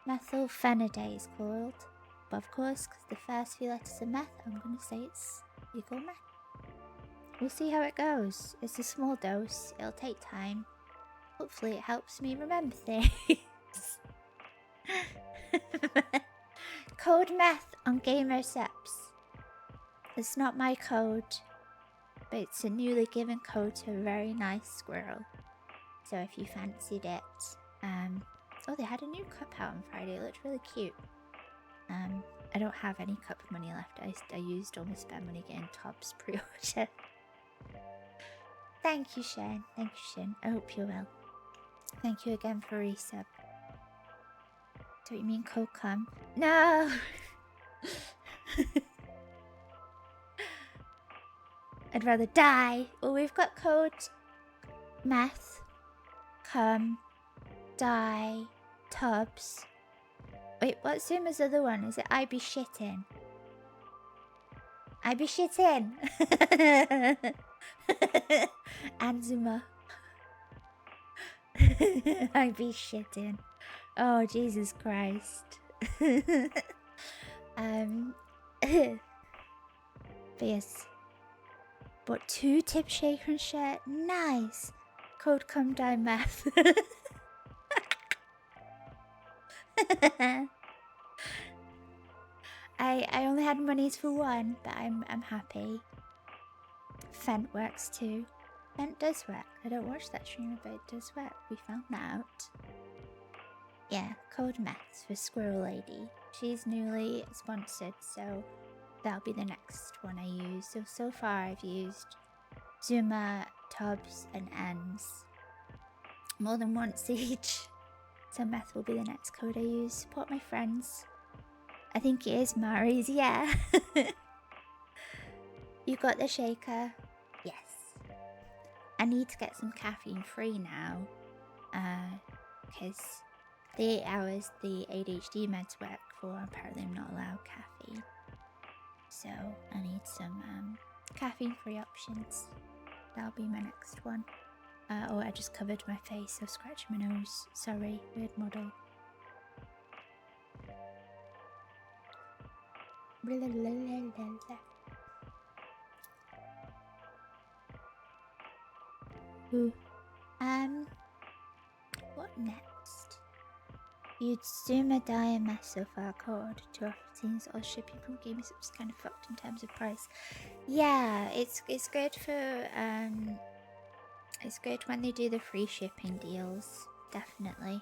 methylphenidate is called. But of course, because the first few letters are meth, I'm going to say it's legal meth. We'll see how it goes. It's a small dose. It'll take time. Hopefully it helps me remember things. Code meth on Gamer Seps. It's not my code. but it's a newly given code to a very nice squirrel. So if you fancied it, oh, they had a new cup out on Friday. It looked really cute. I don't have any cup money left. I used all my spare money getting Top's pre-order. Thank you, Shane. Thank you, Shane. I hope you're well. Thank you again for resub. Don't you mean cold cum? No! I'd rather die. Well, we've got code meth, cum, die, tubs. Wait, what's Zuma's other one? Is it I be shitting? I be shitting! And Zuma. I be shitting. Oh, Jesus Christ. But yes. But 2 tip shaker and shirt. Nice. Code come die math. I only had monies for 1, but I'm happy. Fent works too. Fent does work. I don't watch that streamer, but it does work. We found that out. Yeah, code maths for Squirrel Lady. She's newly sponsored, so that'll be the next one I use. So far I've used Zuma, Tubbs, and Ends. More than once each. So meth will be the next code I use. Support my friends. I think it is Mari's, yeah. You got the shaker? Yes. I need to get some caffeine free now. Because the 8 hours the ADHD meds work for, apparently I'm not allowed caffeine. So I need some caffeine free options. That'll be my next one. Oh, I just covered my face, so scratching my nose. Sorry, weird model. Ooh. What next? You'd Zuma die a mess so far code to offer teams or shipping from GameStop is kind of fucked in terms of price. Yeah, it's good for it's good when they do the free shipping deals. Definitely.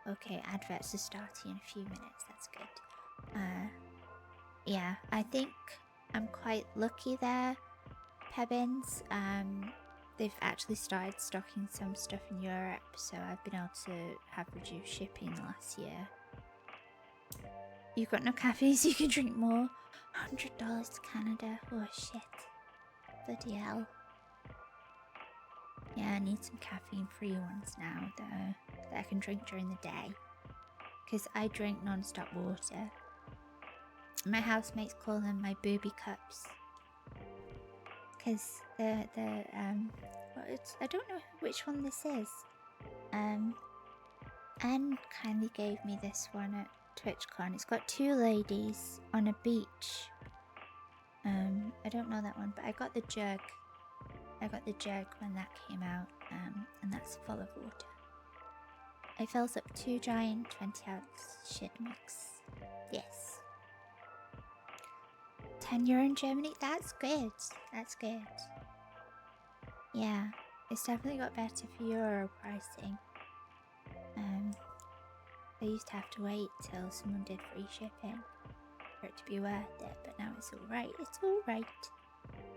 Okay, adverts are starting in a few minutes. That's good. Yeah, I think I'm quite lucky there, Pebbins. They've actually started stocking some stuff in Europe, so I've been able to have reduced shipping last year. You've got no caffeine, so you can drink more. $100 to Canada. Oh shit. Bloody hell. Yeah, I need some caffeine-free ones now that I can drink during the day. Because I drink non-stop water. My housemates call them my booby cups. Because I don't know which one this is. Anne kindly gave me this one at TwitchCon. It's got 2 ladies on a beach. I don't know that one, but I got the jug. I got the jug when that came out, and that's full of water. I fills up 2 giant 20-ounce shit mix. Yes. €10 in Germany? That's good. That's good. Yeah, it's definitely got better for Euro pricing. I used to have to wait till someone did free shipping for it to be worth it, but now it's alright. It's alright.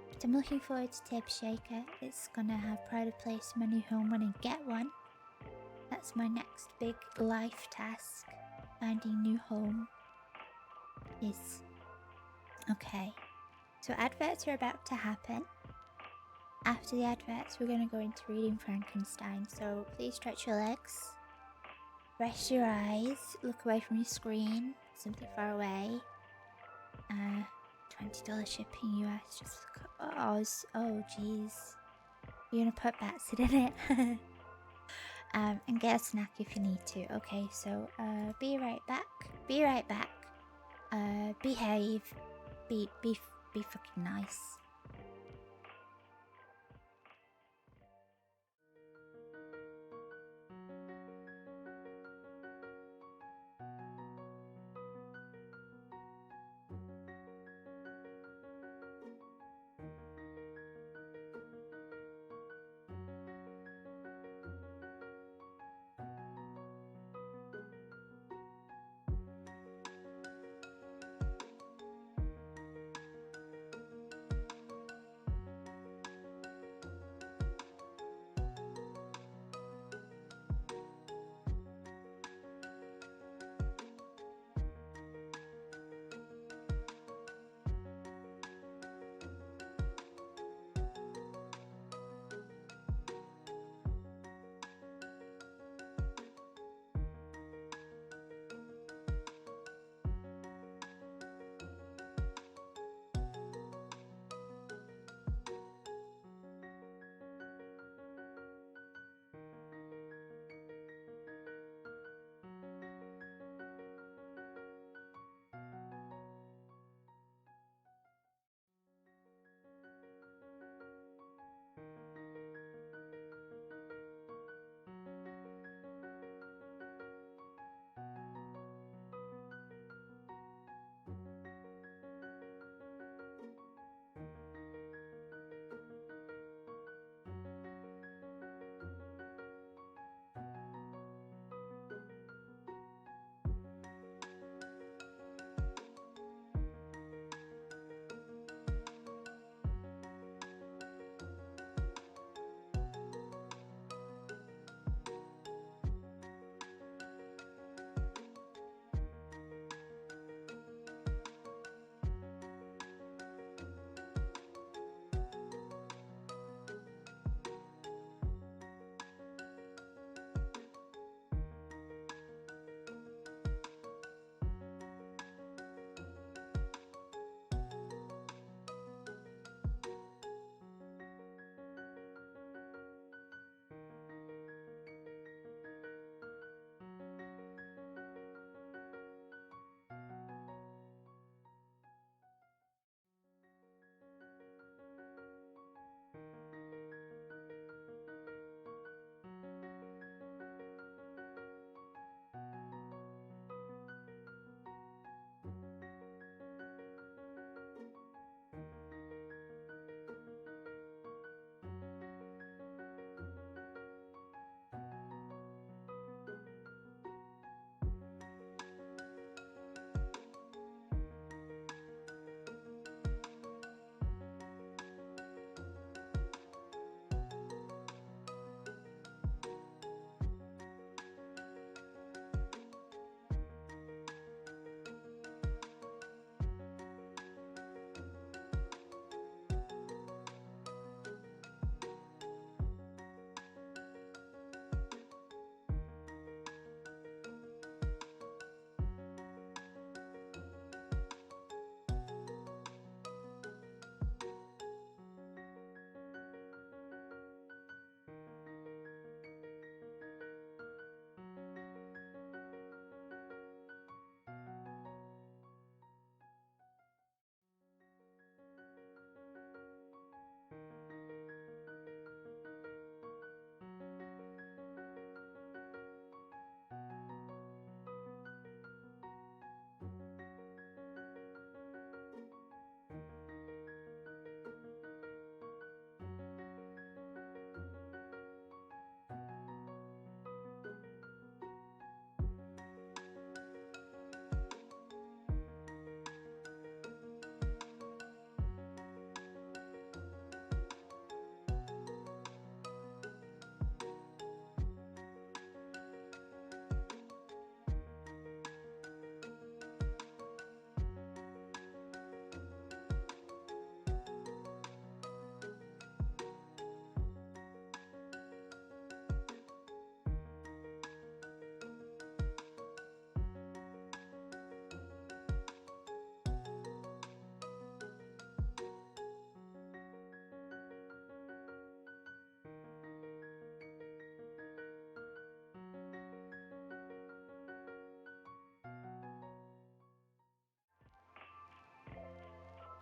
But I'm looking forward to Tip Shaker. It's gonna have pride of place in my new home when I get one. That's my next big life task. Finding new home. Yes. Okay. So adverts are about to happen. After the adverts, we're going to go into reading Frankenstein. So please stretch your legs. Rest your eyes. Look away from your screen. Something far away. $20 shipping US. Just oh jeez. You're going to put bats in it. And get a snack if you need to. Okay, so be right back. Be right back. Behave. Be fucking nice.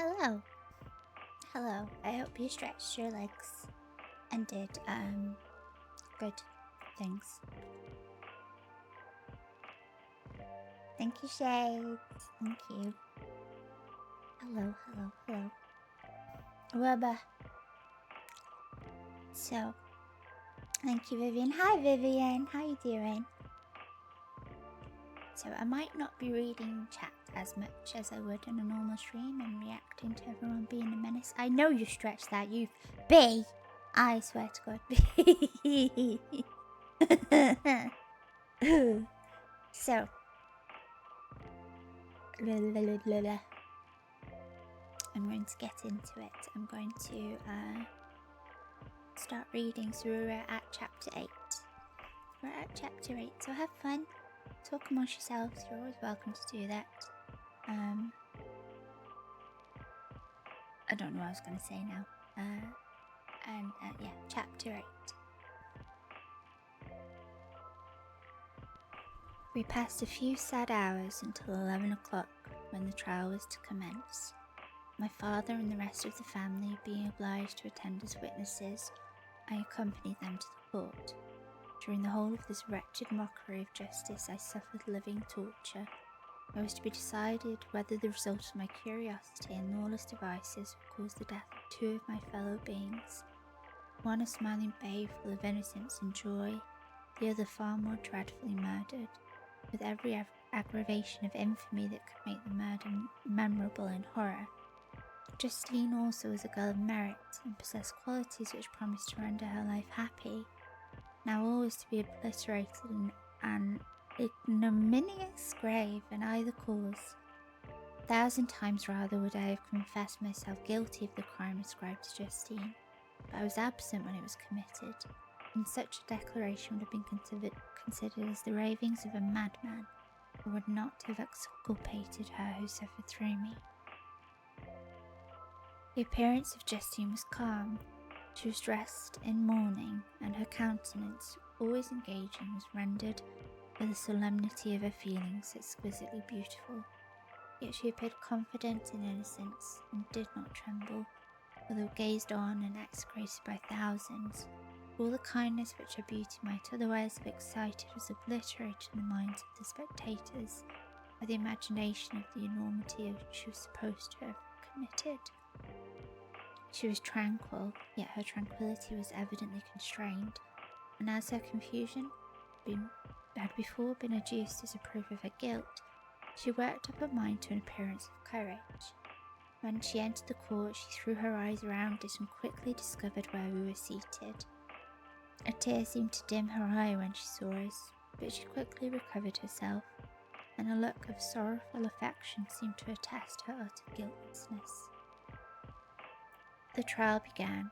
Hello. Hello. I hope you stretched your legs and did good things. Thank you, Shades. Thank you. Hello. Rubber. So, thank you, Vivian. Hi, Vivian. How you doing? So, I might not be reading chat as much as I would on a normal stream and reacting to everyone being a menace. I know you stretched that, you B. I swear to God, B. So, I'm going to get into it. I'm going to start reading. So we're at chapter 8. We're at chapter 8, so have fun. Talk amongst yourselves. You're always welcome to do that. I don't know what I was going to say now. Yeah, chapter 8. We passed a few sad hours until 11 o'clock when the trial was to commence. My father and the rest of the family being obliged to attend as witnesses, I accompanied them to the court. During the whole of this wretched mockery of justice, I suffered living torture. It was to be decided whether the result of my curiosity and lawless devices would cause the death of 2 of my fellow beings, one a smiling babe full of innocence and joy, the other far more dreadfully murdered, with every aggravation of infamy that could make the murder memorable in horror. Justine also was a girl of merit and possessed qualities which promised to render her life happy. Now all was to be obliterated in an ignominious grave in either cause. 1,000 times rather would I have confessed myself guilty of the crime ascribed to Justine, but I was absent when it was committed, and such a declaration would have been considered as the ravings of a madman, and would not have exculpated her who suffered through me. The appearance of Justine was calm. She was dressed in mourning, and her countenance, always engaging, was rendered by the solemnity of her feelings exquisitely beautiful. Yet she appeared confident in innocence, and did not tremble, although gazed on and execrated by thousands. All the kindness which her beauty might otherwise have excited was obliterated in the minds of the spectators by the imagination of the enormity of which she was supposed to have committed. She was tranquil, yet her tranquillity was evidently constrained, and as her confusion had before been adduced as a proof of her guilt, she worked up her mind to an appearance of courage. When she entered the court, she threw her eyes around it and quickly discovered where we were seated. A tear seemed to dim her eye when she saw us, but she quickly recovered herself, and a look of sorrowful affection seemed to attest her utter guiltlessness. The trial began,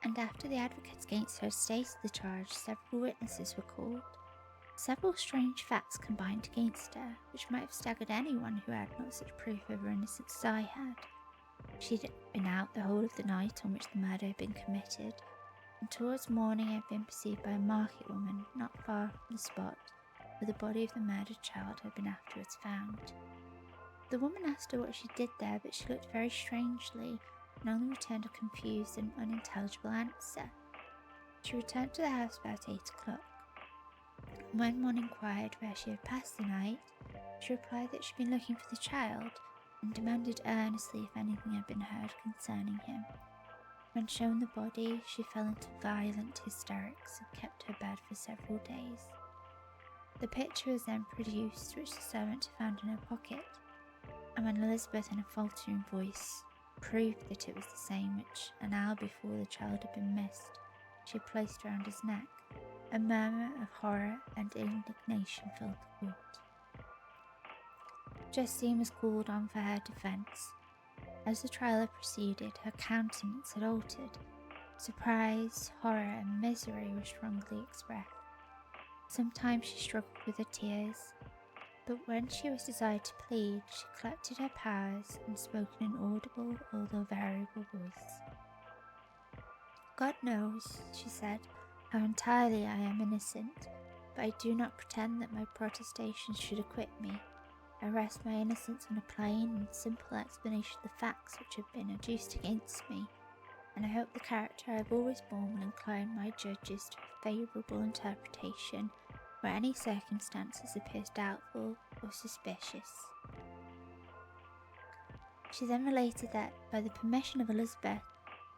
and after the advocates against her stated the charge, several witnesses were called. Several strange facts combined against her, which might have staggered anyone who had not such proof of her innocence as I had. She had been out the whole of the night on which the murder had been committed, and towards morning had been perceived by a market woman not far from the spot where the body of the murdered child had been afterwards found. The woman asked her what she did there, but she looked very strangely, and only returned a confused and unintelligible answer. She returned to the house about 8 o'clock. When one inquired where she had passed the night, she replied that she had been looking for the child, and demanded earnestly if anything had been heard concerning him. When shown the body, she fell into violent hysterics and kept her bed for several days. The picture was then produced, which the servant found in her pocket, and when Elizabeth, in a faltering voice, proved that it was the same which, an hour before the child had been missed, she had placed round his neck, a murmur of horror and indignation filled the court. Justine was called on for her defence. As the trial had proceeded, her countenance had altered. Surprise, horror, and misery were strongly expressed. Sometimes she struggled with her tears, but when she was desired to plead, she collected her powers and spoke in an audible, although variable voice. God knows, she said, how entirely I am innocent, but I do not pretend that my protestations should acquit me. I rest my innocence on a plain and simple explanation of the facts which have been adduced against me, and I hope the character I have always borne will incline my judges to a favourable interpretation where any circumstances appear doubtful or suspicious. She then related that, by the permission of Elizabeth,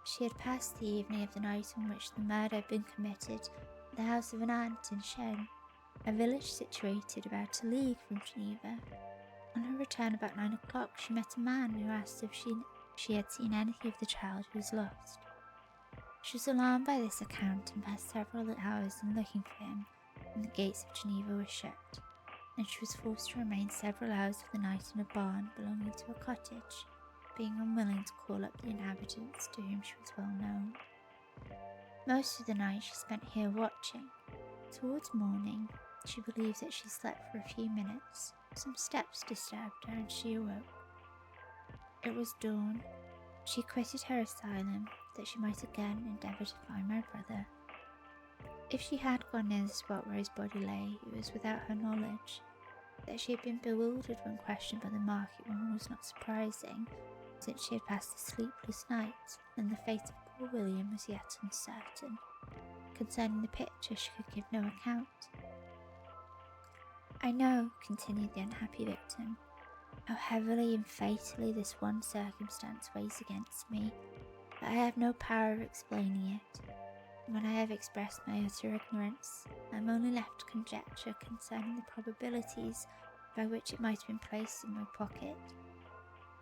she had passed the evening of the night on which the murder had been committed at the house of an aunt in Shen, a village situated about a league from Geneva. On her return about 9 o'clock, she met a man who asked if she had seen anything of the child who was lost. She was alarmed by this account and passed several hours in looking for him when the gates of Geneva were shut, and she was forced to remain several hours of the night in a barn belonging to a cottage, being unwilling to call up the inhabitants to whom she was well known. Most of the night she spent here watching. Towards morning, she believed that she slept for a few minutes. Some steps disturbed her and she awoke. It was dawn. She quitted her asylum that she might again endeavour to find my brother. If she had gone near the spot where his body lay, it was without her knowledge. That she had been bewildered when questioned by the market woman was not surprising, since she had passed a sleepless night, and the fate of poor William was yet uncertain. Concerning the picture she could give no account. I know, continued the unhappy victim, how heavily and fatally this one circumstance weighs against me, but I have no power of explaining it. When I have expressed my utter ignorance, I am only left to conjecture concerning the probabilities by which it might have been placed in my pocket.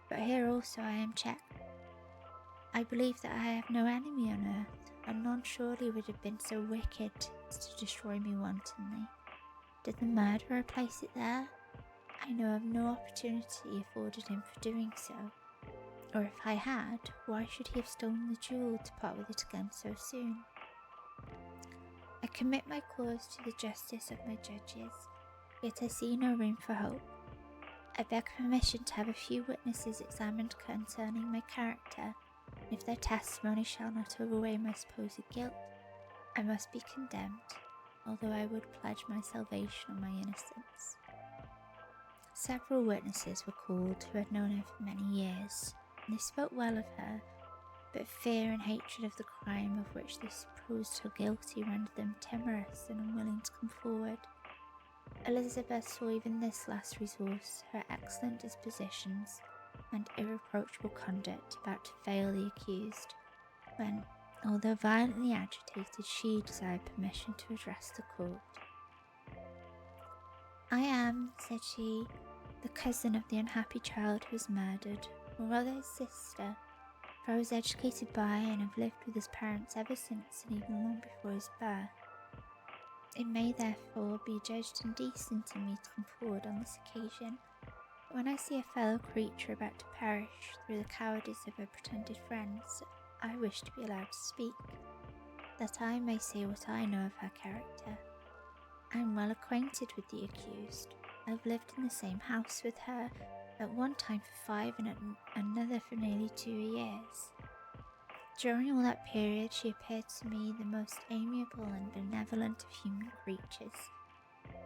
But here also I am checked. I believe that I have no enemy on earth, and none surely would have been so wicked as to destroy me wantonly. Did the murderer place it there? I know of no opportunity afforded him for doing so. Or if I had, why should he have stolen the jewel to part with it again so soon? I commit my cause to the justice of my judges, yet I see no room for hope. I beg permission to have a few witnesses examined concerning my character, and if their testimony shall not overweigh my supposed guilt, I must be condemned, although I would pledge my salvation on my innocence. Several witnesses were called who had known her for many years, and they spoke well of her, but fear and hatred of the crime of which they supposed her guilty rendered them timorous and unwilling to come forward. Elizabeth saw even this last resource, her excellent dispositions and irreproachable conduct, about to fail the accused, when, although violently agitated, she desired permission to address the court. I am, said she, the cousin of the unhappy child who was murdered, or rather his sister, for I was educated by and have lived with his parents ever since, and even long before his birth. It may therefore be judged indecent in me to come forward on this occasion, but when I see a fellow creature about to perish through the cowardice of her pretended friends, I wish to be allowed to speak, that I may say what I know of her character. I am well acquainted with the accused. I have lived in the same house with her, at one time for 5 and at another for nearly 2 years. During all that period she appeared to me the most amiable and benevolent of human creatures.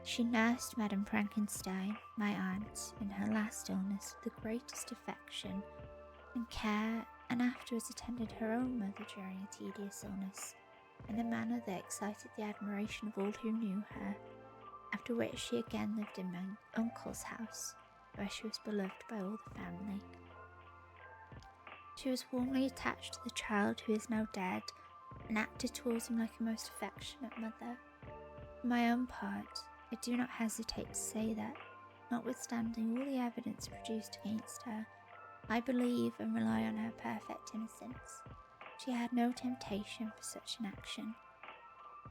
She nursed Madame Frankenstein, my aunt, in her last illness with the greatest affection and care, and afterwards attended her own mother during a tedious illness, in a manner that excited the admiration of all who knew her, after which she again lived in my uncle's house, where she was beloved by all the family. She was warmly attached to the child who is now dead, and acted towards him like a most affectionate mother. For my own part, I do not hesitate to say that, notwithstanding all the evidence produced against her, I believe and rely on her perfect innocence. She had no temptation for such an action.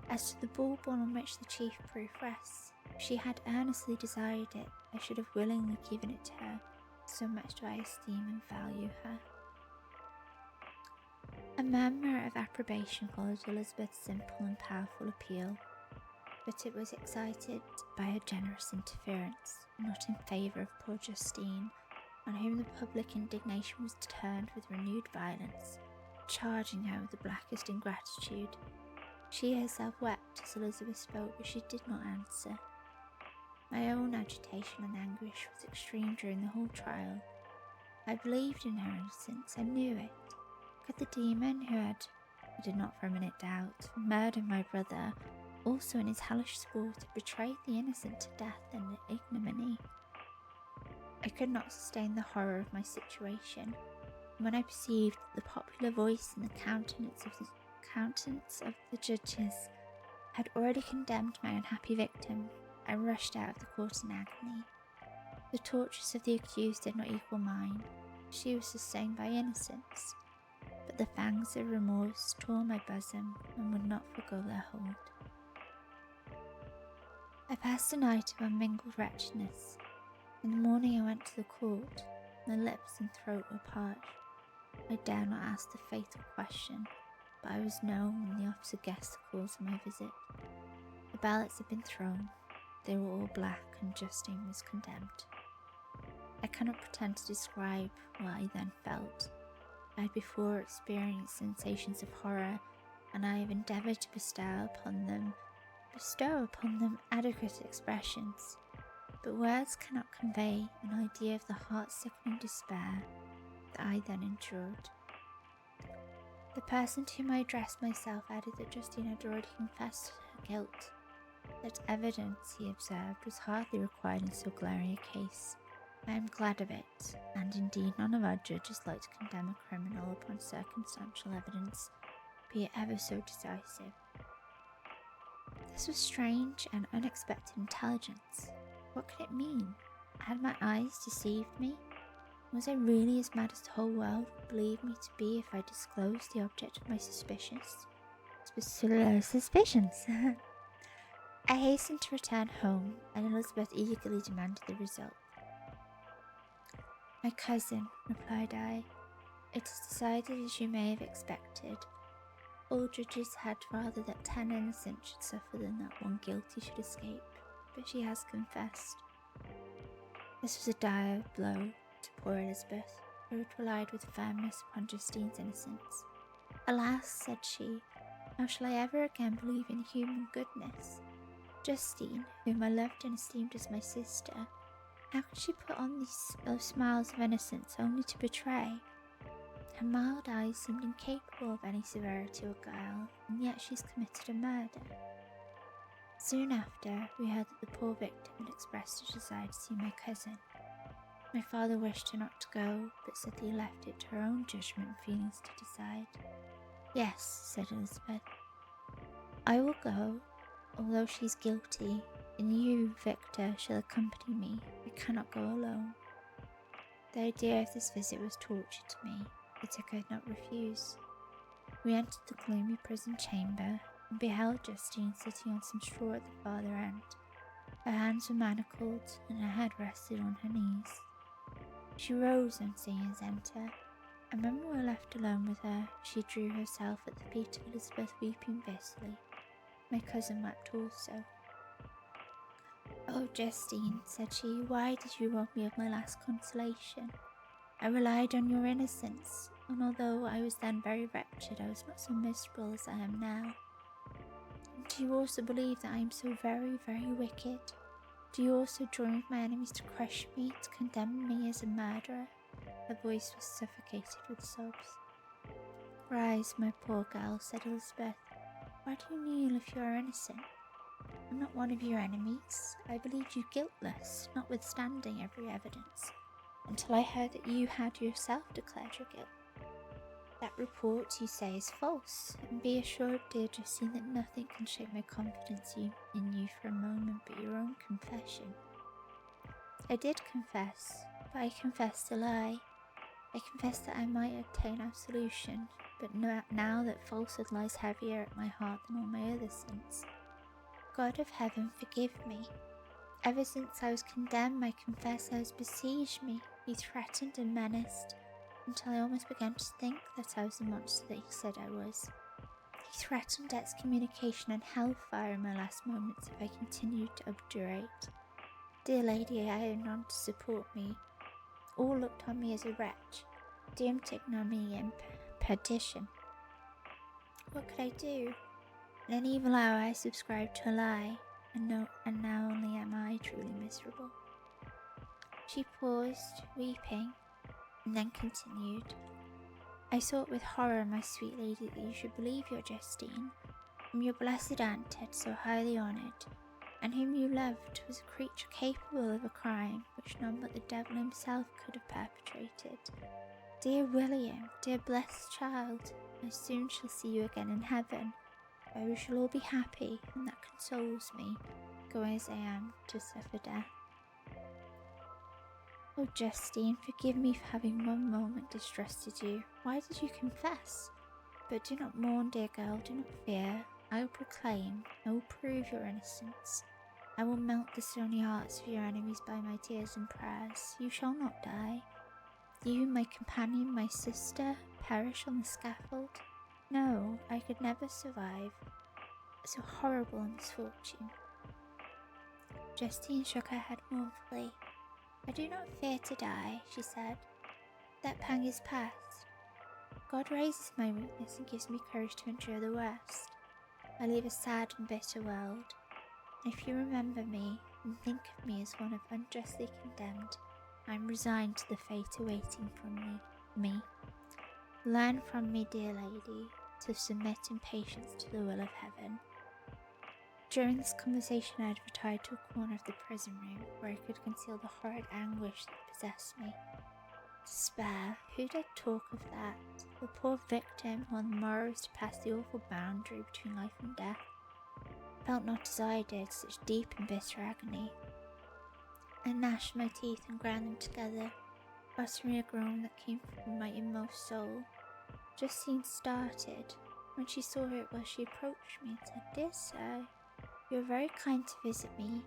As to the bauble on which the chief proof rests, if she had earnestly desired it, I should have willingly given it to her, so much do I esteem and value her. A murmur of approbation followed Elizabeth's simple and powerful appeal, but it was excited by her generous interference, not in favour of poor Justine, on whom the public indignation was turned with renewed violence, charging her with the blackest ingratitude. She herself wept as Elizabeth spoke, but she did not answer. My own agitation and anguish was extreme during the whole trial. I believed in her innocence, I knew it. Could the demon who had, I did not for a minute doubt, murdered my brother, also in his hellish sport had betrayed the innocent to death and ignominy? I could not sustain the horror of my situation, and when I perceived that the popular voice and the countenance of the judges had already condemned my unhappy victim, I rushed out of the court in agony. The tortures of the accused did not equal mine. She was sustained by innocence, but the fangs of remorse tore my bosom and would not forgo their hold. I passed a night of unmingled wretchedness. In the morning I went to the court. My lips and throat were parched. I dare not ask the fatal question, but I was known when the officer guessed the cause of my visit. The ballots had been thrown. They were all black, and Justine was condemned. I cannot pretend to describe what I then felt. I had before experienced sensations of horror, and I have endeavoured to bestow upon them adequate expressions, but words cannot convey an idea of the heart-sickening despair that I then endured. The person to whom I addressed myself added that Justine had already confessed her guilt. That evidence, he observed, was hardly required in so glaring a case. I am glad of it, and indeed none of our judges like to condemn a criminal upon circumstantial evidence, be it ever so decisive. This was strange and unexpected intelligence. What could it mean? Had my eyes deceived me? Was I really as mad as the whole world would believe me to be if I disclosed the object of my suspicions? I hastened to return home, and Elizabeth eagerly demanded the result. "My cousin," replied I, "it is decided as you may have expected. All judges had rather that 10 innocent should suffer than that 1 guilty should escape, but she has confessed." This was a dire blow to poor Elizabeth, who had relied with firmness upon Justine's innocence. "Alas," said she, "how shall I ever again believe in human goodness? Justine, whom I loved and esteemed as my sister, how could she put on those smiles of innocence only to betray? Her mild eyes seemed incapable of any severity or guile, and yet she's committed a murder." Soon after, we heard that the poor victim had expressed a desire to see my cousin. My father wished her not to go, but said that he left it to her own judgment and feelings to decide. "Yes," said Elizabeth, "I will go, although she's guilty, and you, Victor, shall accompany me. I cannot go alone." The idea of this visit was torture to me, yet I could not refuse. We entered the gloomy prison chamber, and beheld Justine sitting on some straw at the farther end. Her hands were manacled, and her head rested on her knees. She rose on seeing us enter, and when we were left alone with her, she drew herself at the feet of Elizabeth, weeping bitterly. My cousin wept also. "Oh, Justine," said she, "why did you rob me of my last consolation? I relied on your innocence, and although I was then very wretched, I was not so miserable as I am now. And do you also believe that I am so very, very wicked? Do you also join with my enemies to crush me, to condemn me as a murderer?" Her voice was suffocated with sobs. "Rise, my poor girl," said Elizabeth. "Why do you kneel if you are innocent? I'm not one of your enemies. I believed you guiltless, notwithstanding every evidence, until I heard that you had yourself declared your guilt. That report, you say, is false, and be assured, dear Justine, that nothing can shake my confidence in you for a moment but your own confession." I did confess, but I confessed a lie. I confessed that I might obtain absolution, but now that falsehood lies heavier at my heart than all my other sins. God of heaven, forgive me. Ever since I was condemned, my confessor has besieged me. He threatened and menaced, until I almost began to think that I was the monster that he said I was. He threatened excommunication and hellfire in my last moments if I continued to obdurate. Dear lady, I had none to support me. All looked on me as a wretch, doomed to ignominy and perdition. What could I do? In an evil hour I subscribed to a lie. and now only am I truly miserable. She paused, weeping, and then continued. I saw it with horror, my sweet lady, that you should believe your Justine, whom your blessed aunt had so highly honoured, and whom you loved, was a creature capable of a crime which none but the devil himself could have perpetrated. Dear William, dear blessed child, I soon shall see you again in heaven, where we shall all be happy, and that consoles me, going as I am to suffer death. Oh, Justine, forgive me for having one moment distrusted you. Why did you confess? But do not mourn, dear girl, do not fear. I will proclaim, I will prove your innocence. I will melt the stony hearts of your enemies by my tears and prayers. You shall not die. You, my companion, my sister, perish on the scaffold? No, I could never survive so horrible a misfortune. Justine shook her head mournfully. I do not fear to die, she said. That pang is past. God raises my weakness and gives me courage to endure the worst. I leave a sad and bitter world. If you remember me and think of me as one of unjustly condemned, I am resigned to the fate awaiting from me. Learn from me, dear lady, to submit in patience to the will of heaven. During this conversation I had retired to a corner of the prison room where I could conceal the horrid anguish that possessed me. Despair, who did talk of that? The poor victim, on the morrow was to pass the awful boundary between life and death, felt not as I did such deep and bitter agony. I gnashed my teeth and ground them together, uttering a groan that came from my inmost soul. Justine started. When she saw who it was, she approached me and said, Dear sir, you are very kind to visit me.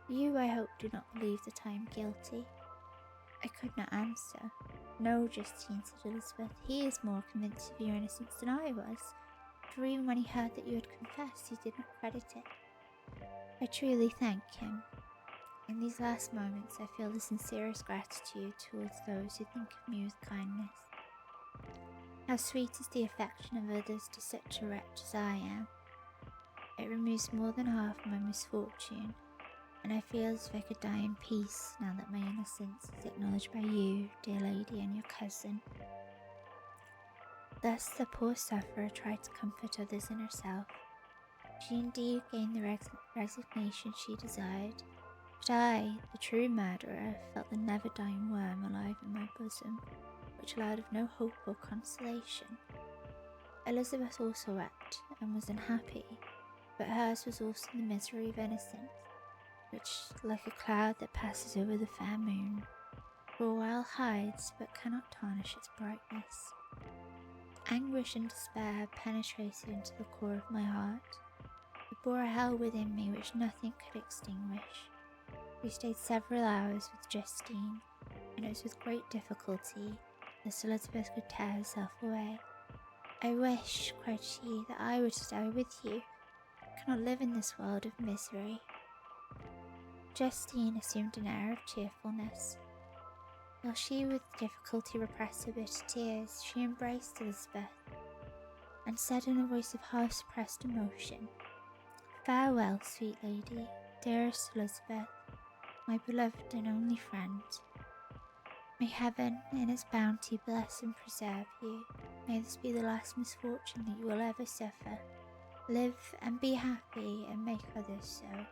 You, I hope, do not believe that I am guilty. I could not answer. No, Justine, said Elizabeth, he is more convinced of your innocence than I was, for even when he heard that you had confessed, he did not credit it. I truly thank him. In these last moments, I feel the sincerest gratitude towards those who think of me with kindness. How sweet is the affection of others to such a wretch as I am. It removes more than half my misfortune, and I feel as if I could die in peace now that my innocence is acknowledged by you, dear lady, and your cousin. Thus the poor sufferer tried to comfort others and herself. She indeed gained the resignation she desired, but I, the true murderer, felt the never-dying worm alive in my bosom, which allowed of no hope or consolation. Elizabeth also wept and was unhappy, but hers was also the misery of innocence, which, like a cloud that passes over the fair moon, for a while hides but cannot tarnish its brightness. Anguish and despair penetrated into the core of my heart. It bore a hell within me which nothing could extinguish. We stayed several hours with Justine, and it was with great difficulty that Elizabeth could tear herself away. I wish, cried she, that I were to die with you. I cannot live in this world of misery. Justine assumed an air of cheerfulness. While she with difficulty repressed her bitter tears, she embraced Elizabeth, and said in a voice of half-suppressed emotion, Farewell, sweet lady, dearest Elizabeth, my beloved and only friend. May heaven in its bounty bless and preserve you. May this be the last misfortune that you will ever suffer. Live and be happy and make others so.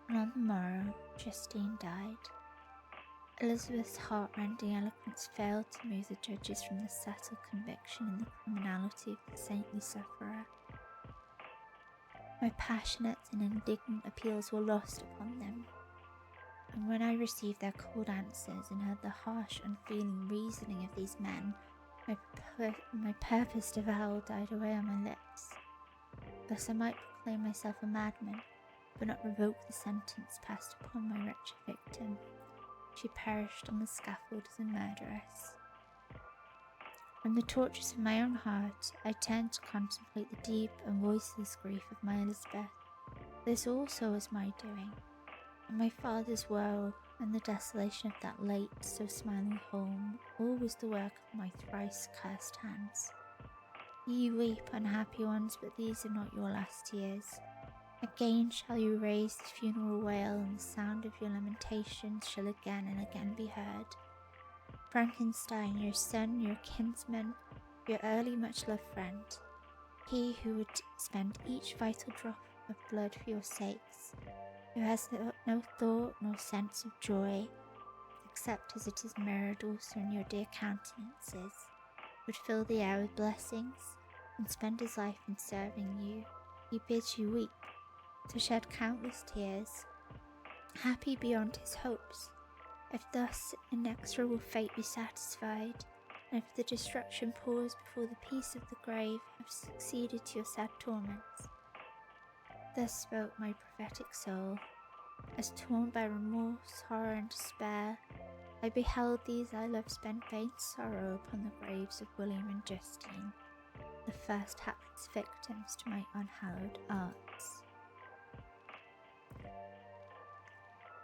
And on the morrow, Justine died. Elizabeth's heart-rending eloquence failed to move the judges from the settled conviction in the criminality of the saintly sufferer. My passionate and indignant appeals were lost upon them, and when I received their cold answers and heard the harsh, unfeeling reasoning of these men, my purposed avowal died away on my lips. Thus I might proclaim myself a madman, but not revoke the sentence passed upon my wretched victim. She perished on the scaffold as a murderess. From the tortures of my own heart, I turned to contemplate the deep and voiceless grief of my Elizabeth. This also was my doing, and my father's woe, and the desolation of that late, so smiling home, all was the work of my thrice cursed hands. Ye weep, unhappy ones, but these are not your last tears. Again shall you raise the funeral wail, and the sound of your lamentations shall again and again be heard. Frankenstein, your son, your kinsman, your early much-loved friend, he who would spend each vital drop of blood for your sakes, who has no thought nor sense of joy, except as it is mirrored also in your dear countenances, would fill the air with blessings, and spend his life in serving you. He bids you weep, to shed countless tears, happy beyond his hopes, if thus inexorable fate be satisfied, and if the destruction pours before the peace of the grave have succeeded to your sad torments. Thus spoke my prophetic soul, as torn by remorse, horror, and despair, I beheld these I loved spend vain sorrow upon the graves of William and Justine, the first hapless victims to my unhallowed arts.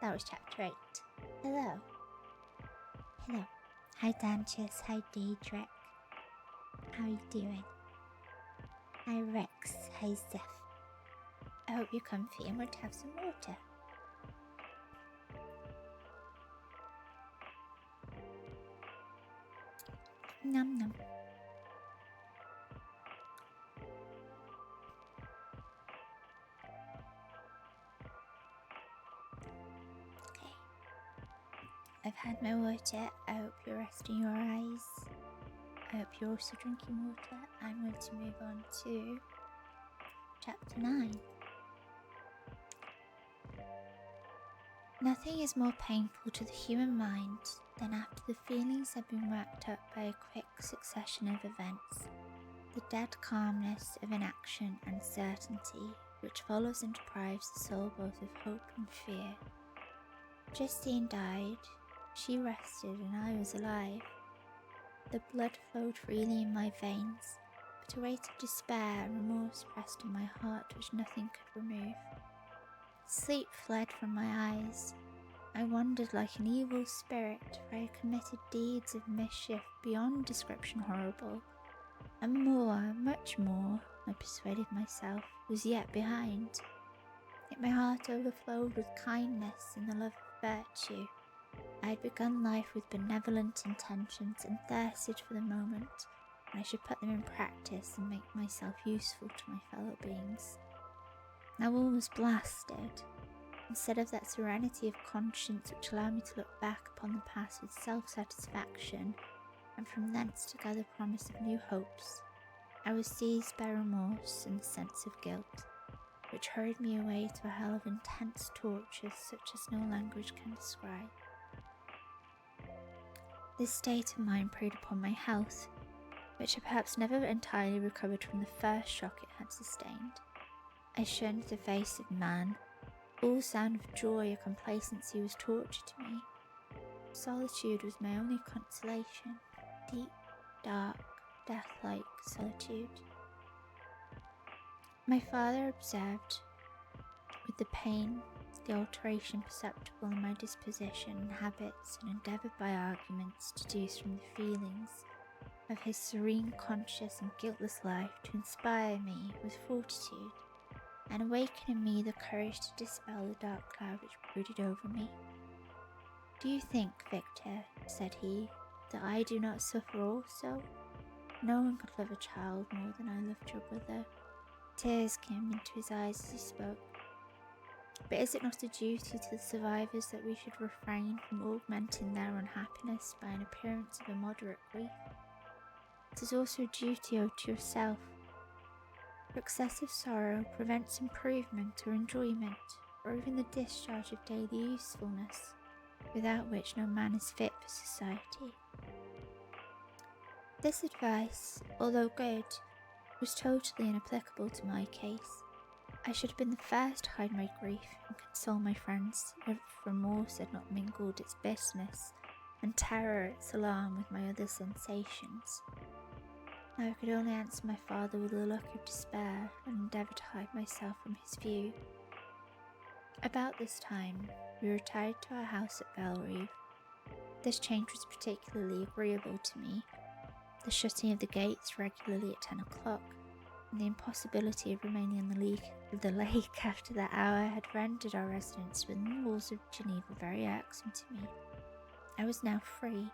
That was chapter 8. Hello. Hello. Hi Danches, hi Daedric. How are you doing? Hi Rex, hi Zeph. I hope you're comfy and want to have some water. Num num. Okay. I've had my water. I hope you're resting your eyes. I hope you're also drinking water. I'm going to move on to chapter 9. Nothing is more painful to the human mind than after the feelings have been worked up by a quick succession of events, the dead calmness of inaction and certainty which follows and deprives the soul both of hope and fear. Justine died, she rested, and I was alive. The blood flowed freely in my veins, but a weight of despair and remorse pressed on my heart which nothing could remove. Sleep fled from my eyes. I wandered like an evil spirit, for I had committed deeds of mischief beyond description horrible, and more, much more, I persuaded myself, was yet behind. Yet my heart overflowed with kindness and the love of virtue. I had begun life with benevolent intentions and thirsted for the moment when I should put them in practice and make myself useful to my fellow beings. Now all was blasted. Instead of that serenity of conscience which allowed me to look back upon the past with self-satisfaction, and from thence to gather promise of new hopes, I was seized by remorse and the sense of guilt, which hurried me away to a hell of intense tortures such as no language can describe. This state of mind preyed upon my health, which had perhaps never entirely recovered from the first shock it had sustained. I shunned the face of man. All sound of joy or complacency was torture to me. Solitude was my only consolation, deep, dark, death-like solitude. My father observed, with the pain, the alteration perceptible in my disposition and habits, and endeavoured by arguments to deduce from the feelings of his serene, conscious and guiltless life to inspire me with fortitude, and awaken in me the courage to dispel the dark cloud which brooded over me. "Do you think, Victor," said he, "that I do not suffer also? No one could love a child more than I loved your brother." Tears came into his eyes as he spoke. "But is it not a duty to the survivors that we should refrain from augmenting their unhappiness by an appearance of immoderate grief? It is also a duty owed to yourself. For excessive sorrow prevents improvement or enjoyment, or even the discharge of daily usefulness, without which no man is fit for society." This advice, although good, was totally inapplicable to my case. I should have been the first to hide my grief and console my friends if remorse had not mingled its bitterness and terror its alarm with my other sensations. I could only answer my father with a look of despair and endeavour to hide myself from his view. About this time, we retired to our house at Belrive. This change was particularly agreeable to me. The shutting of the gates regularly at 10 o'clock, and the impossibility of remaining on the lake after that hour had rendered our residence within the walls of Geneva very irksome to me. I was now free.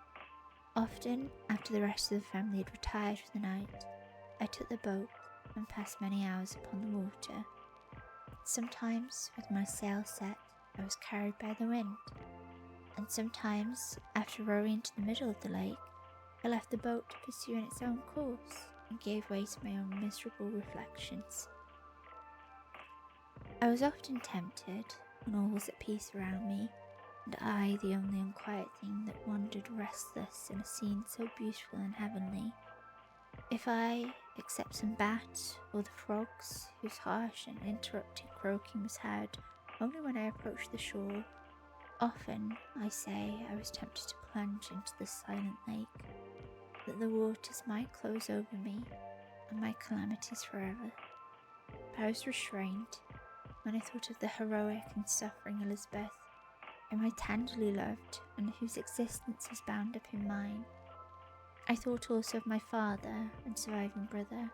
Often, after the rest of the family had retired for the night, I took the boat and passed many hours upon the water. Sometimes, with my sail set, I was carried by the wind, and sometimes, after rowing into the middle of the lake, I left the boat to pursue in its own course, and gave way to my own miserable reflections. I was often tempted, when all was at peace around me, and I the only unquiet thing that wandered restless in a scene so beautiful and heavenly, if I, except some bat or the frogs whose harsh and interrupted croaking was heard only when I approached the shore, often, I say, I was tempted to plunge into the silent lake, that the waters might close over me and my calamities forever. But I was restrained when I thought of the heroic and suffering Elizabeth, whom I tenderly loved and whose existence was bound up in mine. I thought also of my father and surviving brother.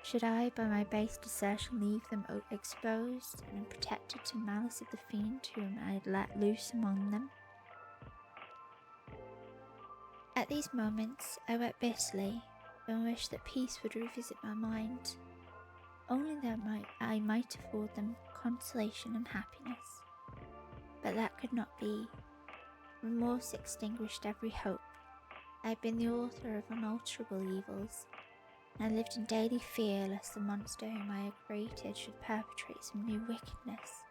Should I, by my base desertion, leave them exposed and unprotected to malice of the fiend whom I had let loose among them? At these moments I wept bitterly, and wished that peace would revisit my mind, only that I might afford them consolation and happiness. But that could not be. Remorse extinguished every hope. I had been the author of unalterable evils, and I lived in daily fear lest the monster whom I had created should perpetrate some new wickedness.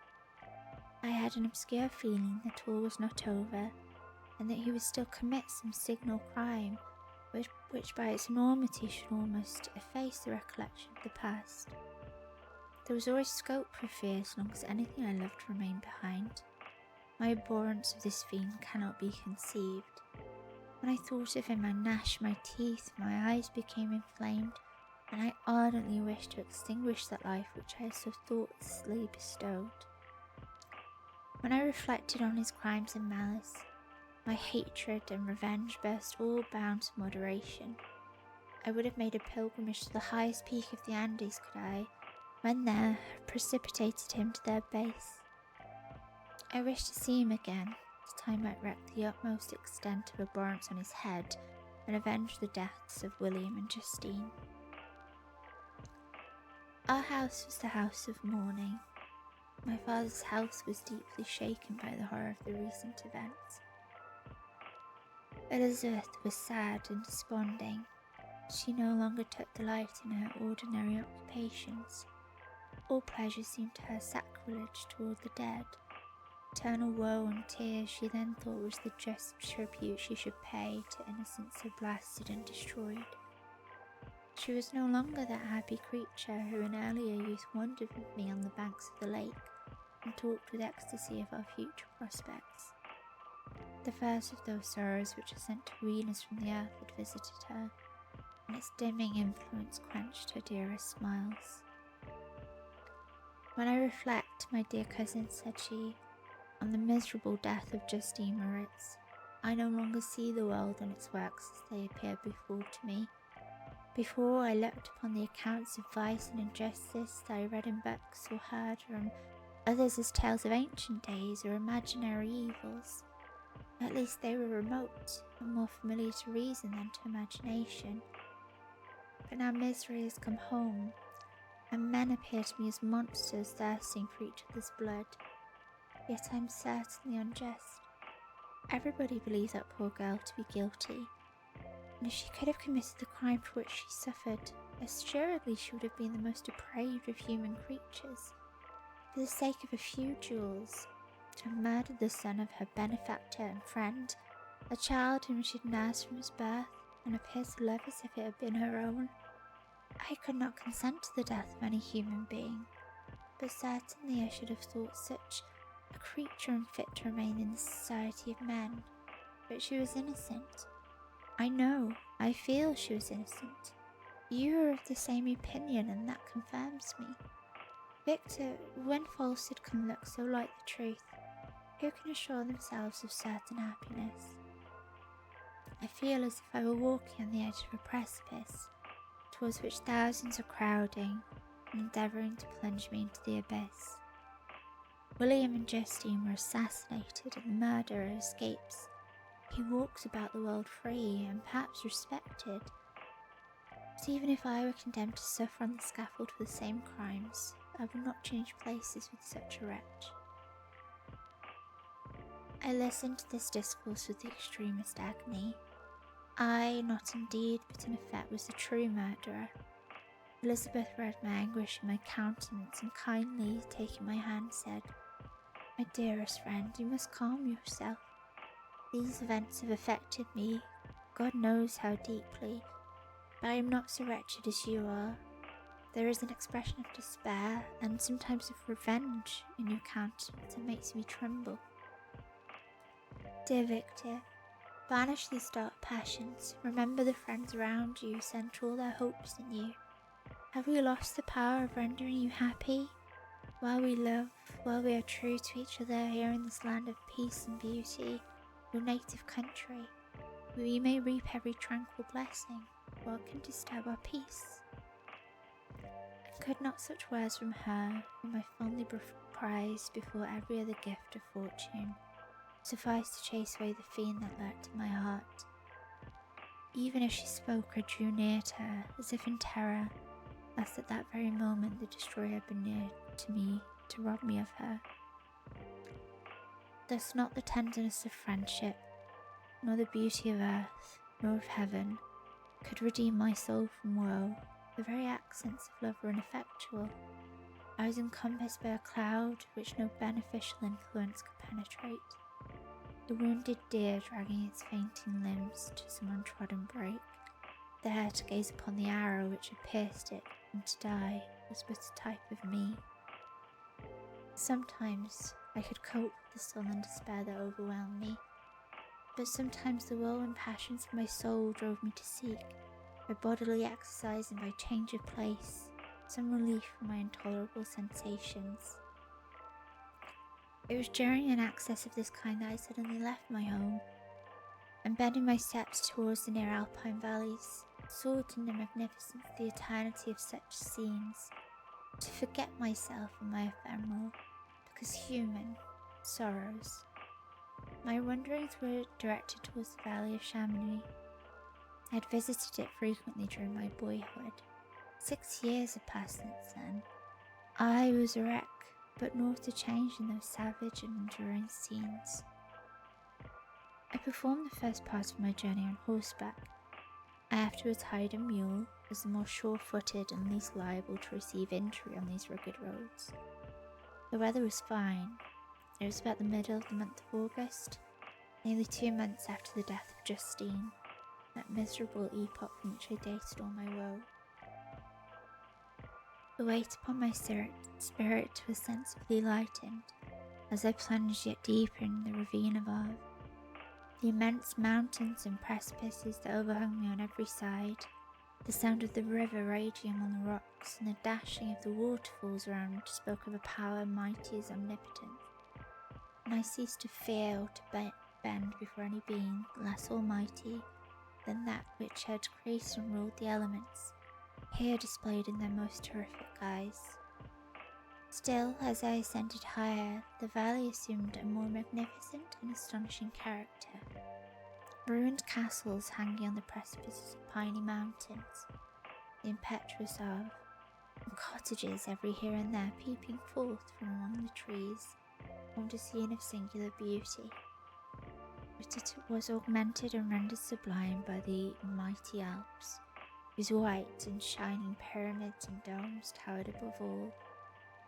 I had an obscure feeling that all was not over, and that he would still commit some signal crime, which by its enormity should almost efface the recollection of the past. There was always scope for fear as long as anything I loved remained behind. My abhorrence of this fiend cannot be conceived. When I thought of him, I gnashed my teeth, my eyes became inflamed, and I ardently wished to extinguish that life which I had so thoughtlessly bestowed. When I reflected on his crimes and malice, my hatred and revenge burst all bounds of moderation. I would have made a pilgrimage to the highest peak of the Andes could I, when there, have precipitated him to their base. I wished to see him again, that I might wreak the utmost extent of abhorrence on his head and avenge the deaths of William and Justine. Our house was the house of mourning. My father's health was deeply shaken by the horror of the recent events. Elizabeth was sad and desponding. She no longer took delight in her ordinary occupations. All pleasure seemed to her sacrilege toward the dead. Eternal woe and tears she then thought was the just tribute she should pay to innocence so blasted and destroyed. She was no longer that happy creature who in earlier youth wandered with me on the banks of the lake and talked with ecstasy of our future prospects. The first of those sorrows which are sent to wean us from the earth had visited her, and its dimming influence quenched her dearest smiles. When I reflect, my dear cousin, said she, on the miserable death of Justine Moritz, I no longer see the world and its works as they appear before to me. Before, I looked upon the accounts of vice and injustice that I read in books or heard from others as tales of ancient days or imaginary evils. At least they were remote and more familiar to reason than to imagination. But now misery has come home, and men appear to me as monsters thirsting for each other's blood. Yet I am certainly unjust. Everybody believes that poor girl to be guilty, and if she could have committed the crime for which she suffered, assuredly she would have been the most depraved of human creatures. For the sake of a few jewels, to have murdered the son of her benefactor and friend, a child whom she had nursed from his birth, and appears to love as if it had been her own. I could not consent to the death of any human being, but certainly I should have thought such a creature unfit to remain in the society of men. But she was innocent. I know, I feel she was innocent. You are of the same opinion, and that confirms me. Victor, when falsehood can look so like the truth, who can assure themselves of certain happiness? I feel as if I were walking on the edge of a precipice, towards which thousands are crowding and endeavouring to plunge me into the abyss. William and Justine were assassinated and the murderer escapes. He walks about the world free and perhaps respected. But even if I were condemned to suffer on the scaffold for the same crimes, I would not change places with such a wretch. I listened to this discourse with the extremest agony. I, not indeed, but in effect, was the true murderer. Elizabeth read my anguish in my countenance and kindly, taking my hand, said, "My dearest friend, you must calm yourself. These events have affected me, God knows how deeply, but I am not so wretched as you are. There is an expression of despair and sometimes of revenge in your countenance that makes me tremble. Dear Victor, banish these dark passions. Remember the friends around you sent all their hopes in you. Have we lost the power of rendering you happy? While we love, while we are true to each other here in this land of peace and beauty, your native country, we may reap every tranquil blessing. What can disturb our peace?" And could not such words from her, whom I fondly prized before every other gift of fortune, suffice to chase away the fiend that lurked in my heart? Even as she spoke, I drew near to her, as if in terror, lest at that very moment the destroyer had been near to me to rob me of her. Thus not the tenderness of friendship, nor the beauty of earth, nor of heaven, could redeem my soul from woe. The very accents of love were ineffectual. I was encompassed by a cloud which no beneficial influence could penetrate. The wounded deer dragging its fainting limbs to some untrodden brake, there to gaze upon the arrow which had pierced it, and to die was but a type of me. Sometimes I could cope with the sullen despair that overwhelmed me, but sometimes the whirlwind passions of my soul drove me to seek, by bodily exercise and by change of place, some relief from my intolerable sensations. It was during an access of this kind that I suddenly left my home, and bending my steps towards the near alpine valleys, sought in the magnificence the eternity of such scenes, to forget myself and my ephemeral, because human, sorrows. My wanderings were directed towards the valley of Chamonix. I had visited it frequently during my boyhood. 6 years had passed since then. I was a wreck, but naught had changed in those savage and enduring scenes. I performed the first part of my journey on horseback. I afterwards hired a mule, as the more sure-footed and least liable to receive injury on these rugged roads. The weather was fine. It was about the middle of the month of August, nearly 2 months after the death of Justine, that miserable epoch from which I dated all my woe. The weight upon my spirit was sensibly lightened as I plunged yet deeper in the ravine above. The immense mountains and precipices that overhung me on every side, the sound of the river raging among the rocks, and the dashing of the waterfalls around spoke of a power mighty as omnipotence, and I ceased to fear or to bend before any being less almighty than that which had created and ruled the elements, here displayed in their most terrific guise. Still, as I ascended higher, the valley assumed a more magnificent and astonishing character. Ruined castles hanging on the precipices of piney mountains, the impetuous of, and cottages every here and there peeping forth from among the trees, formed a scene of singular beauty, but it was augmented and rendered sublime by the mighty Alps, whose white and shining pyramids and domes towered above all,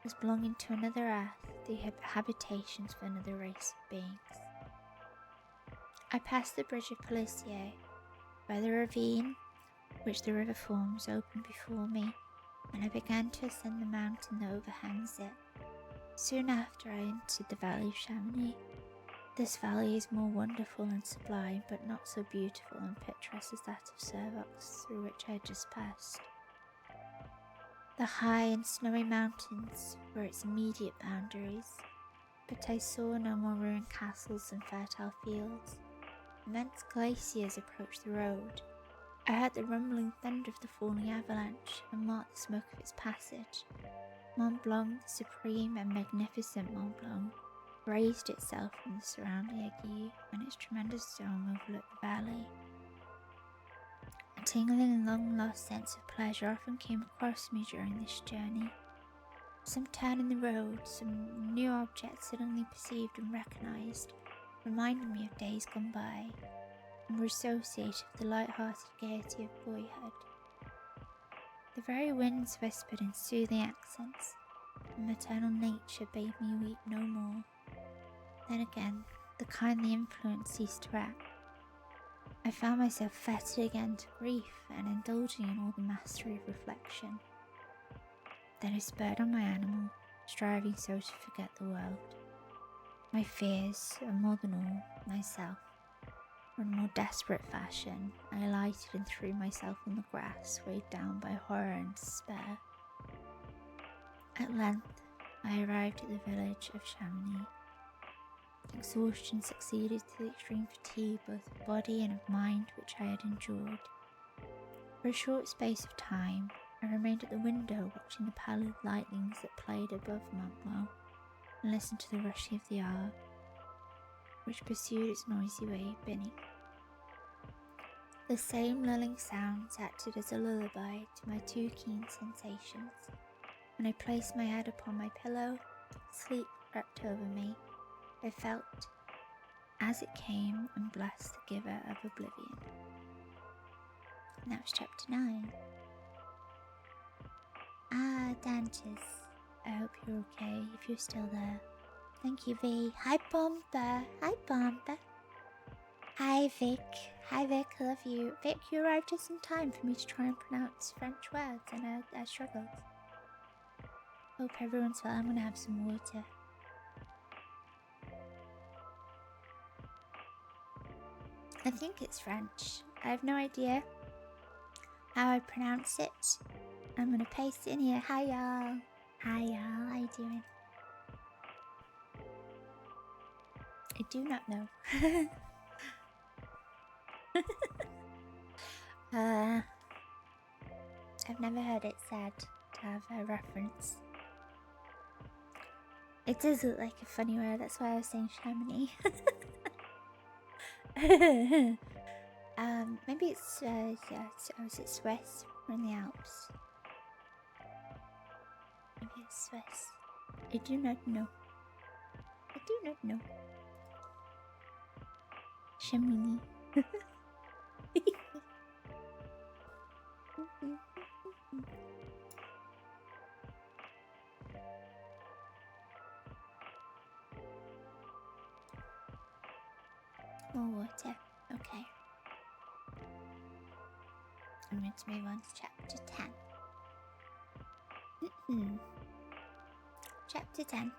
as belonging to another earth, the habitations of another race of beings. I passed the bridge of Pellissier, where the ravine which the river forms opened before me, and I began to ascend the mountain that overhangs it. Soon after I entered the valley of Chamonix. This valley is more wonderful and sublime, but not so beautiful and picturesque as that of Servox, through which I had just passed. The high and snowy mountains were its immediate boundaries, but I saw no more ruined castles and fertile fields. Immense glaciers approached the road, I heard the rumbling thunder of the falling avalanche and marked the smoke of its passage. Mont Blanc, the supreme and magnificent Mont Blanc, raised itself from the surrounding aiguille, and its tremendous dome overlooked the valley. A tingling and long-lost sense of pleasure often came across me during this journey. Some turn in the road, some new object suddenly perceived and recognised, reminded me of days gone by, and were associated with the light-hearted gaiety of boyhood. The very winds whispered in soothing accents, and maternal nature bade me weep no more. Then again, the kindly influence ceased to act. I found myself fettered again to grief and indulging in all the mastery of reflection. Then I spurred on my animal, striving so to forget the world, my fears, and more than all, myself. In a more desperate fashion, I alighted and threw myself on the grass, weighed down by horror and despair. At length, I arrived at the village of Chamonix. Exhaustion succeeded to the extreme fatigue both of body and of mind which I had endured. For a short space of time, I remained at the window watching the pallid lightnings that played above Mont Blanc, and listened to the rushing of the Arve, which pursued its noisy way beneath. The same lulling sounds acted as a lullaby to my too keen sensations. When I placed my head upon my pillow, sleep crept over me. I felt as it came and blessed the giver of oblivion. And that was chapter 9. Ah, Dantes, I hope you're okay if you're still there. Thank you, V. Hi, Bomba. Hi, Bomba. Hi, Vic. Hi, Vic. I love you. Vic, you arrived just in time for me to try and pronounce French words, and I struggled. Hope everyone's well. I'm gonna have some water. I think it's French. I have no idea how I pronounce it. I'm gonna paste it in here. Hi, y'all. Hi, y'all. How you doing? I do not know. I've never heard it said to have a reference. It does look like a funny word, that's why I was saying Chamonix. Maybe it's, is it Swiss? We're in the Alps. Maybe it's Swiss. I do not know. I do not know. Chamonix. More water. Okay. I'm going to move on to chapter 10. Chapter 10.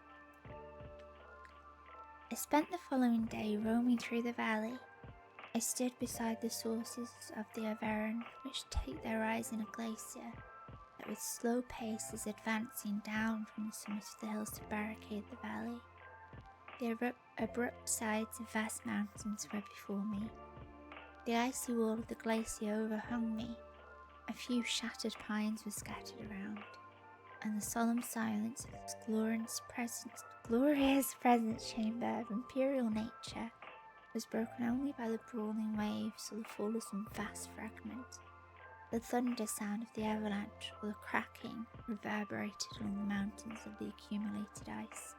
I spent the following day roaming through the valley. I stood beside the sources of the Aveyron, which take their rise in a glacier that with slow pace is advancing down from the summit of the hills to barricade the valley. The abrupt sides of vast mountains were before me. The icy wall of the glacier overhung me. A few shattered pines were scattered around, and the solemn silence of this glorious presence chamber of imperial nature was broken only by the brawling waves or the fall of some vast fragment. The thunder sound of the avalanche or the cracking reverberated along the mountains of the accumulated ice,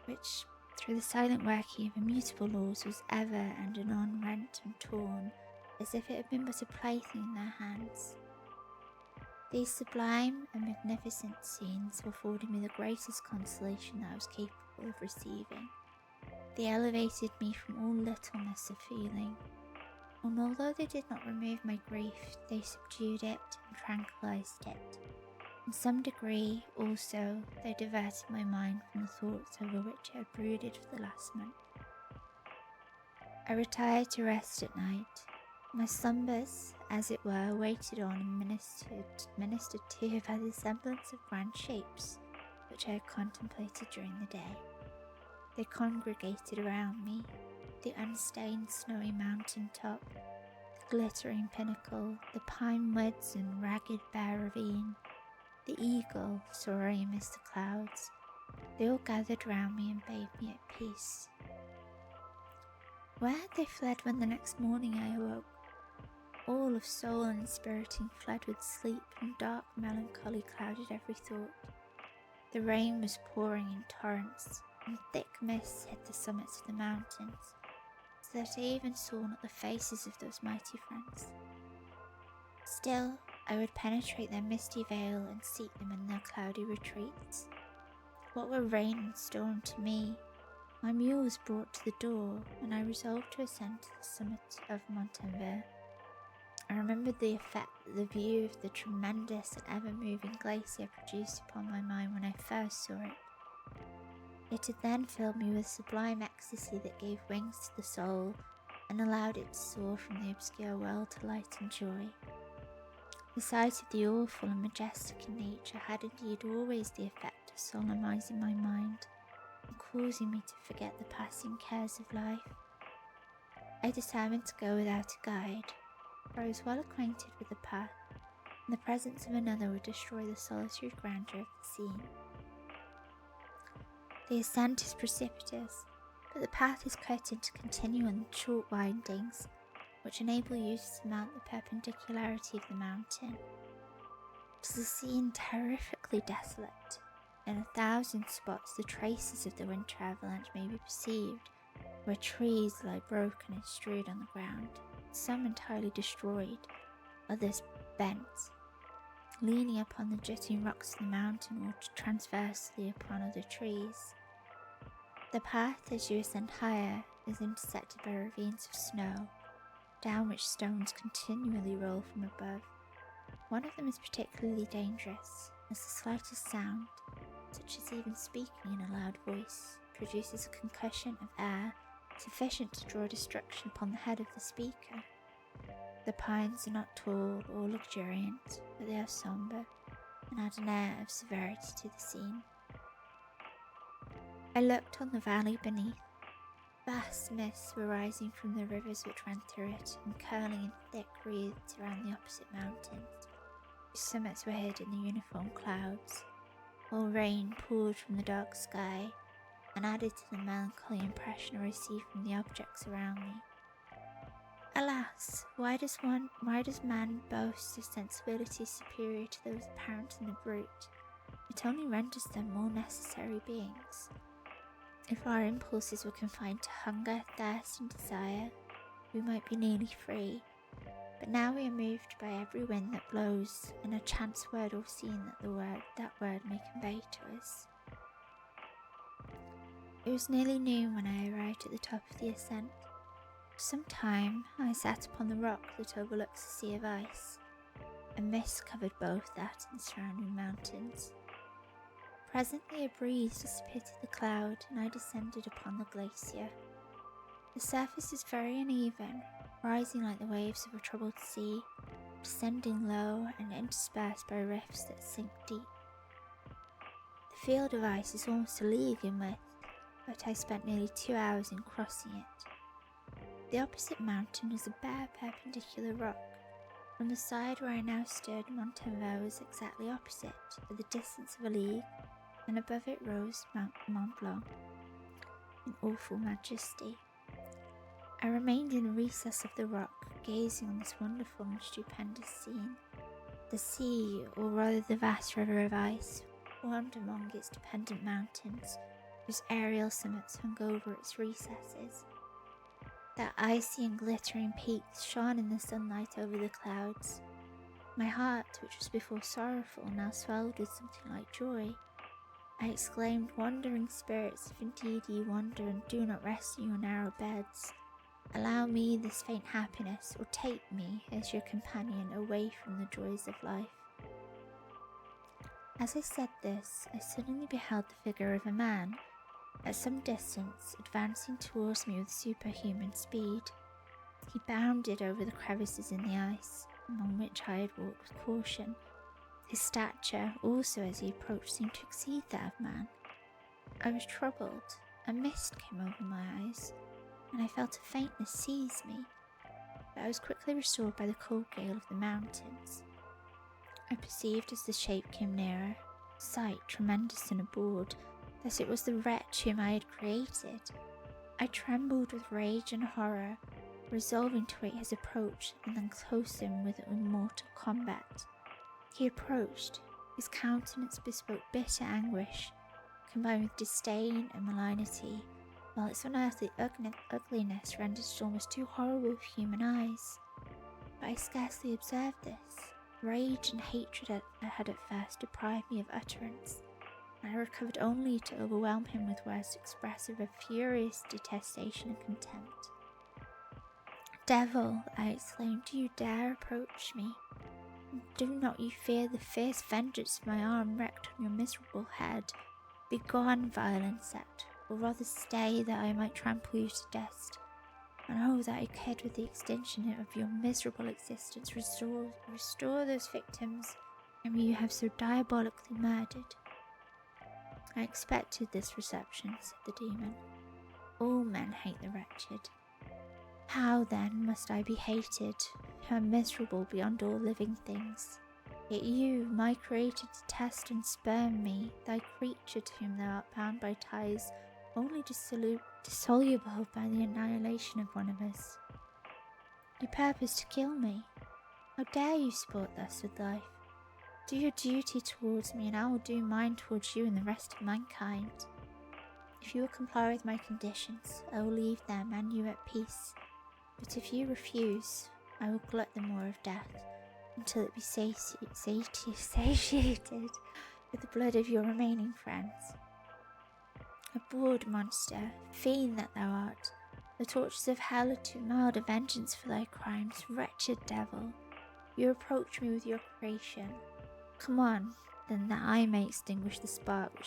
which, through the silent working of immutable laws, was ever and anon rent and torn, as if it had been but a plaything in their hands. These sublime and magnificent scenes afforded me the greatest consolation that I was capable of receiving. They elevated me from all littleness of feeling, and although they did not remove my grief, they subdued it and tranquilized it. In some degree, also, they diverted my mind from the thoughts over which it had brooded for the last month. I retired to rest at night. My slumbers, as it were, waited on and ministered to by the semblance of grand shapes which I had contemplated during the day. They congregated around me, the unstained snowy mountain top, the glittering pinnacle, the pine woods and ragged bare ravine, the eagle soaring amidst the clouds, they all gathered round me and bade me at peace. Where had they fled when the next morning I awoke? All of soul and spiriting fled with sleep, and dark melancholy clouded every thought. The rain was pouring in torrents, and thick mists hid the summits of the mountains, so that I even saw not the faces of those mighty friends. Still, I would penetrate their misty veil and seek them in their cloudy retreats. What were rain and storm to me? My mule was brought to the door, and I resolved to ascend to the summit of Montanvert. I remembered the effect that the view of the tremendous and ever-moving glacier produced upon my mind when I first saw it. It had then filled me with sublime ecstasy that gave wings to the soul and allowed it to soar from the obscure world to light and joy. The sight of the awful and majestic in nature had indeed always the effect of solemnizing my mind and causing me to forget the passing cares of life. I determined to go without a guide, for I was well acquainted with the path, and the presence of another would destroy the solitude grandeur of the scene. The ascent is precipitous, but the path is cut into continual short windings, which enable you to surmount the perpendicularity of the mountain. It is a scene terrifically desolate. In 1,000 spots the traces of the winter avalanche may be perceived, where trees lie broken and strewed on the ground, some entirely destroyed, others bent, leaning upon the jutting rocks of the mountain or transversely upon other trees. The path as you ascend higher is intersected by ravines of snow, down which stones continually roll from above. One of them is particularly dangerous, as the slightest sound, such as even speaking in a loud voice, produces a concussion of air sufficient to draw destruction upon the head of the speaker. The pines are not tall or luxuriant, but they are sombre and add an air of severity to the scene. I looked on the valley beneath. Vast mists were rising from the rivers which ran through it and curling in thick wreaths around the opposite mountains, whose summits were hid in the uniform clouds, while rain poured from the dark sky and added to the melancholy impression I received from the objects around me. Alas, why does man boast of sensibilities superior to those apparent in the brute? It only renders them more necessary beings. If our impulses were confined to hunger, thirst, and desire, we might be nearly free. But now we are moved by every wind that blows, and a chance word or scene that word may convey to us. It was nearly noon when I arrived at the top of the ascent. For some time I sat upon the rock that overlooks the sea of ice. A mist covered both that and the surrounding mountains. Presently a breeze dissipated the cloud, and I descended upon the glacier. The surface is very uneven, rising like the waves of a troubled sea, descending low and interspersed by rifts that sink deep. The field of ice is almost a league in width, but I spent nearly 2 hours in crossing it. The opposite mountain was a bare perpendicular rock. From the side where I now stood, Montanvert was exactly opposite, at the distance of a league, and above it rose Mont Blanc, in awful majesty. I remained in a recess of the rock, gazing on this wonderful and stupendous scene. The sea, or rather the vast river of ice, wound among its dependent mountains, whose aerial summits hung over its recesses. Their icy and glittering peaks shone in the sunlight over the clouds. My heart, which was before sorrowful, now swelled with something like joy. I exclaimed, "Wandering spirits, if indeed ye wander and do not rest in your narrow beds, allow me this faint happiness, or take me as your companion away from the joys of life." As I said this, I suddenly beheld the figure of a man, at some distance, advancing towards me with superhuman speed. He bounded over the crevices in the ice, among which I had walked with caution. His stature, also as he approached, seemed to exceed that of man. I was troubled. A mist came over my eyes, and I felt a faintness seize me. but I was quickly restored by the cold gale of the mountains. I perceived as the shape came nearer, sight tremendous and abhorred, that it was the wretch whom I had created. I trembled with rage and horror, resolving to wait his approach and then close him with immortal combat. He approached. His countenance bespoke bitter anguish, combined with disdain and malignity, while its unearthly ugliness rendered it almost too horrible for human eyes. But I scarcely observed this. Rage and hatred had at first deprived me of utterance, and I recovered only to overwhelm him with words expressive of furious detestation and contempt. "Devil," I exclaimed, "do you dare approach me? Do not you fear the fierce vengeance of my arm wreaked on your miserable head? Begone, vile insect, or rather stay, that I might trample you to dust. And oh, that I could, with the extinction of your miserable existence, restore those victims whom you have so diabolically murdered." "I expected this reception," said the demon. "All men hate the wretched. How then must I be hated, who am miserable beyond all living things? Yet you, my creator, detest and spurn me, thy creature to whom thou art bound by ties only dissoluble by the annihilation of one of us. You purpose to kill me. How dare you sport thus with life? Do your duty towards me, and I will do mine towards you and the rest of mankind. If you will comply with my conditions, I will leave them and you at peace. But if you refuse, I will glut the maw of death until it be satiated with the blood of your remaining friends. Abhorred monster, fiend that thou art, the tortures of hell are too mild a vengeance for thy crimes. Wretched devil, you reproach me with your creation. Come on, then, that I may extinguish the spark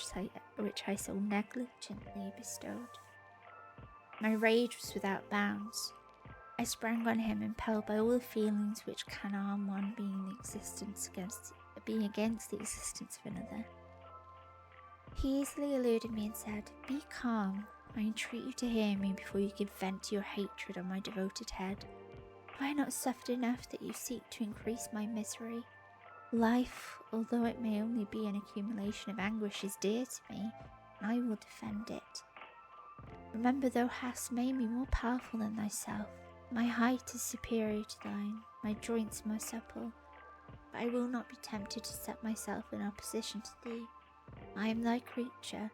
which I so negligently bestowed." My rage was without bounds. I sprang on him, impelled by all the feelings which can harm one being against the existence of another. He easily eluded me and said, "Be calm. I entreat you to hear me before you give vent to your hatred on my devoted head. Have I not suffered enough that you seek to increase my misery? Life, although it may only be an accumulation of anguish, is dear to me, and I will defend it. Remember, thou hast made me more powerful than thyself. My height is superior to thine, my joints more supple, but I will not be tempted to set myself in opposition to thee. I am thy creature,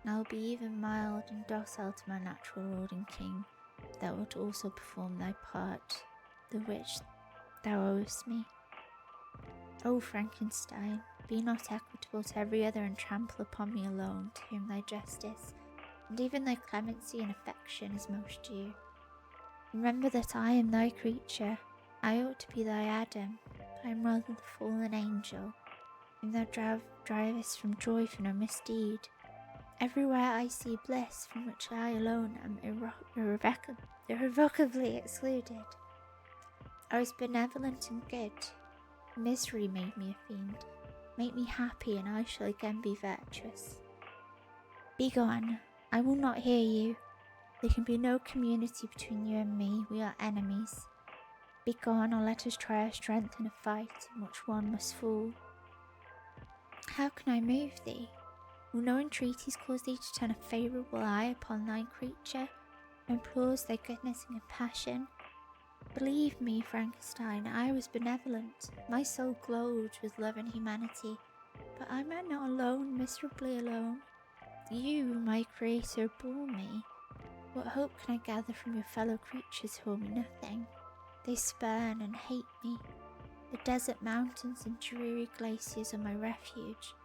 and I will be even mild and docile to my natural lord and king, if thou wilt also perform thy part, the which thou owest me. O Frankenstein, be not equitable to every other, and trample upon me alone, to whom thy justice, and even thy clemency and affection is most due. Remember that I am thy creature. I ought to be thy Adam, but I am rather the fallen angel, whom thou drivest from joy for no misdeed. Everywhere I see bliss, from which I alone am irrevocably excluded. I was benevolent and good. Misery made me a fiend. Make me happy, and I shall again be virtuous. Begone, I will not hear you. There can be no community between you and me. We are enemies. Begone, or let us try our strength in a fight in which one must fall. How can I move thee? Will no entreaties cause thee to turn a favourable eye upon thy creature, who implores thy goodness and compassion? Believe me, Frankenstein, I was benevolent. My soul glowed with love and humanity, but am I not alone, miserably alone? You, my creator, bore me. What hope can I gather from your fellow creatures who owe me nothing? They spurn and hate me. The desert mountains and dreary glaciers are my refuge.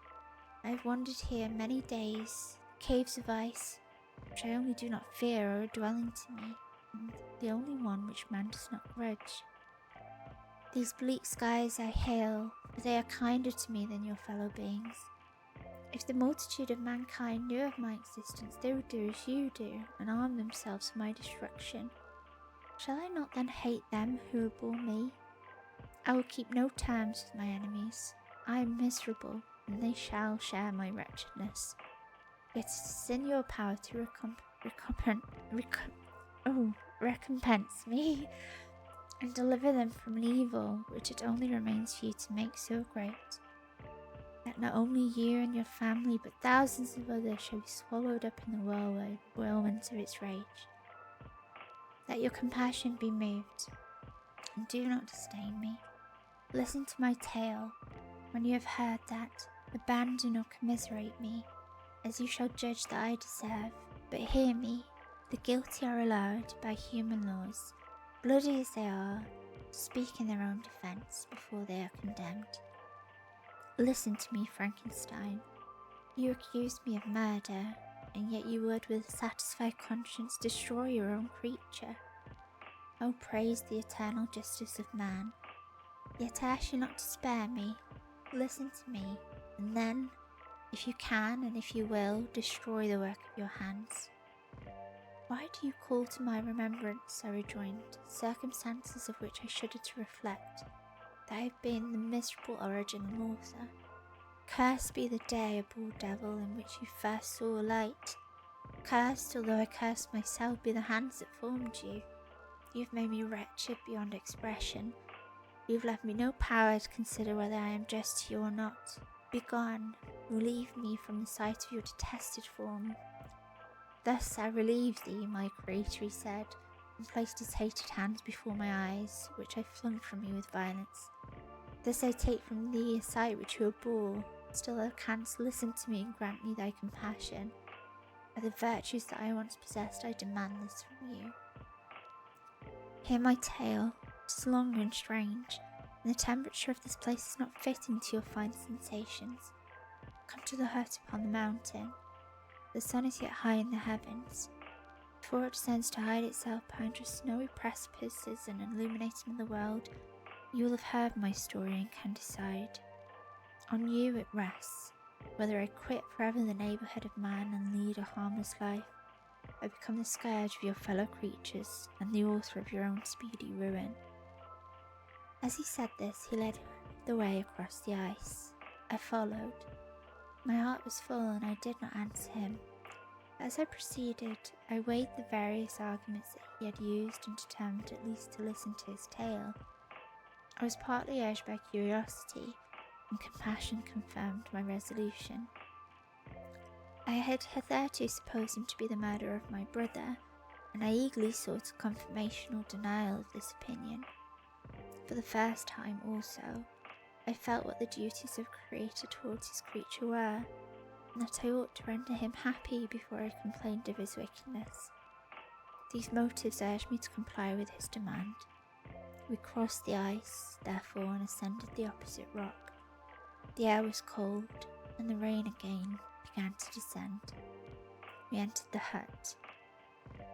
I have wandered here many days. Caves of ice, which I only do not fear, are a dwelling to me, and the only one which man does not grudge. These bleak skies I hail, for they are kinder to me than your fellow beings. If the multitude of mankind knew of my existence, they would do as you do, and arm themselves for my destruction. Shall I not then hate them who abhor me? I will keep no terms with my enemies. I am miserable, and they shall share my wretchedness. Yet it is in your power to recompense me. and deliver them from an evil which it only remains for you to make so great, that not only you and your family, but thousands of others shall be swallowed up in the whirlwinds of its rage. Let your compassion be moved, and do not disdain me. Listen to my tale. When you have heard that, abandon or commiserate me, as you shall judge that I deserve. But hear me, the guilty are allowed, by human laws, bloody as they are, to speak in their own defense before they are condemned. Listen to me, Frankenstein. You accuse me of murder, and yet you would with a satisfied conscience destroy your own creature. Oh, praise the eternal justice of man. Yet I ask you not to spare me. Listen to me, and then, if you can and if you will, destroy the work of your hands. Why do you call to my remembrance, I rejoined, circumstances of which I shudder to reflect, that I have been the miserable origin and author? Cursed be the day, abhorred devil, in which you first saw light. Cursed, although I cursed myself, be the hands that formed you. You have made me wretched beyond expression. You have left me no power to consider whether I am just to you or not. Begone, relieve me from the sight of your detested form. Thus I relieve thee, my creator, he said, and placed his hated hands before my eyes, which I flung from me with violence. Thus I take from thee a sight which you abhor. Still thou canst listen to me and grant me thy compassion. By the virtues that I once possessed, I demand this from you. Hear my tale. It is long and strange, and the temperature of this place is not fitting to your fine sensations. Come to the hut upon the mountain. The sun is yet high in the heavens. Before it descends to hide itself behind your snowy precipices and illuminating the world, you will have heard my story and can decide. On you it rests, whether I quit forever the neighbourhood of man and lead a harmless life, or become the scourge of your fellow creatures and the author of your own speedy ruin. As he said this, he led the way across the ice. I followed. My heart was full and I did not answer him. As I proceeded, I weighed the various arguments that he had used and determined at least to listen to his tale. I was partly urged by curiosity, and compassion confirmed my resolution. I had hitherto supposed him to be the murderer of my brother, and I eagerly sought a confirmation or denial of this opinion. For the first time also, I felt what the duties of a creator towards his creature were, and that I ought to render him happy before I complained of his wickedness. These motives urged me to comply with his demand. We crossed the ice, therefore, and ascended the opposite rock. The air was cold, and the rain again began to descend. We entered the hut,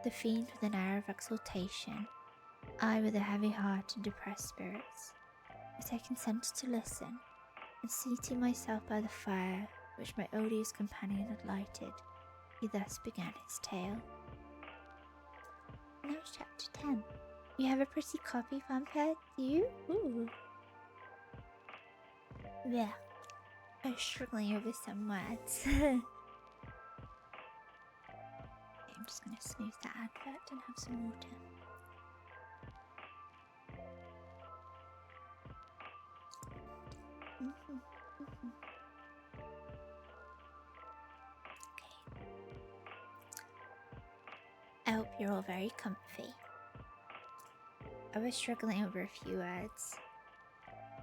the fiend with an air of exultation, I with a heavy heart and depressed spirits. Yet I consented to listen, and seating myself by the fire which my odious companion had lighted, he thus began his tale. Now it's chapter 10. You have a pretty copy, Vampire? Do you? Ooh. Yeah. I'm struggling over some words. I'm just going to snooze that advert and have some water. Okay. I hope you're all very comfy. I was struggling over a few words,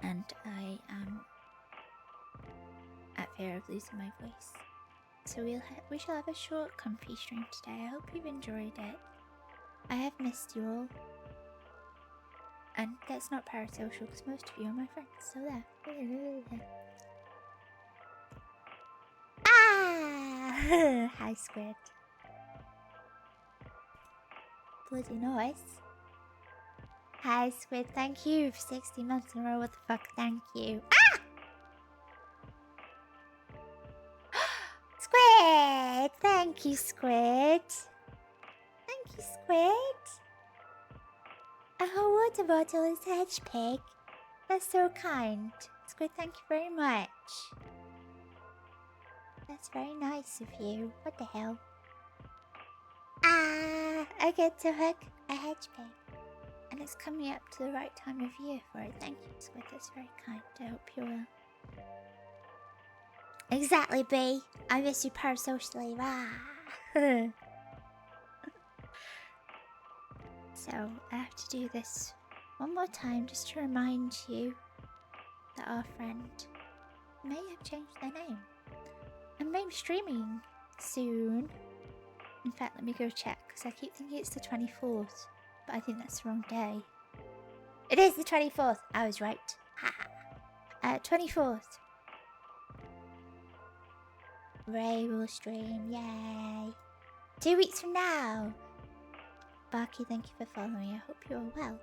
and I am at fear of losing my voice. So we shall have a short, comfy stream today. I hope you've enjoyed it. I have missed you all. And that's not parasocial because most of you are my friends, so there. Ah! Hi, Squid. Bloody noise. Hi, Squid. Thank you for 60 months in a row. What the fuck? Thank you. Ah! Squid! Thank you, Squid. Thank you, Squid. Oh, water bottle is hedge pig. That's so kind. Squid, thank you very much. That's very nice of you. What the hell? Ah, I get to hook a hedge pig. And it's coming up to the right time of year for it. Thank you, Squid. That's very kind. I hope you're well. Exactly, B. I miss you parasocially. Ah. So, I have to do this one more time just to remind you that our friend may have changed their name. And maybe streaming soon. In fact, let me go check, because I keep thinking it's the 24th. But I think that's the wrong day. It is the 24th! I was right. 24th. Ray will stream, yay! 2 weeks from now! Barky, thank you for following. I hope you're well.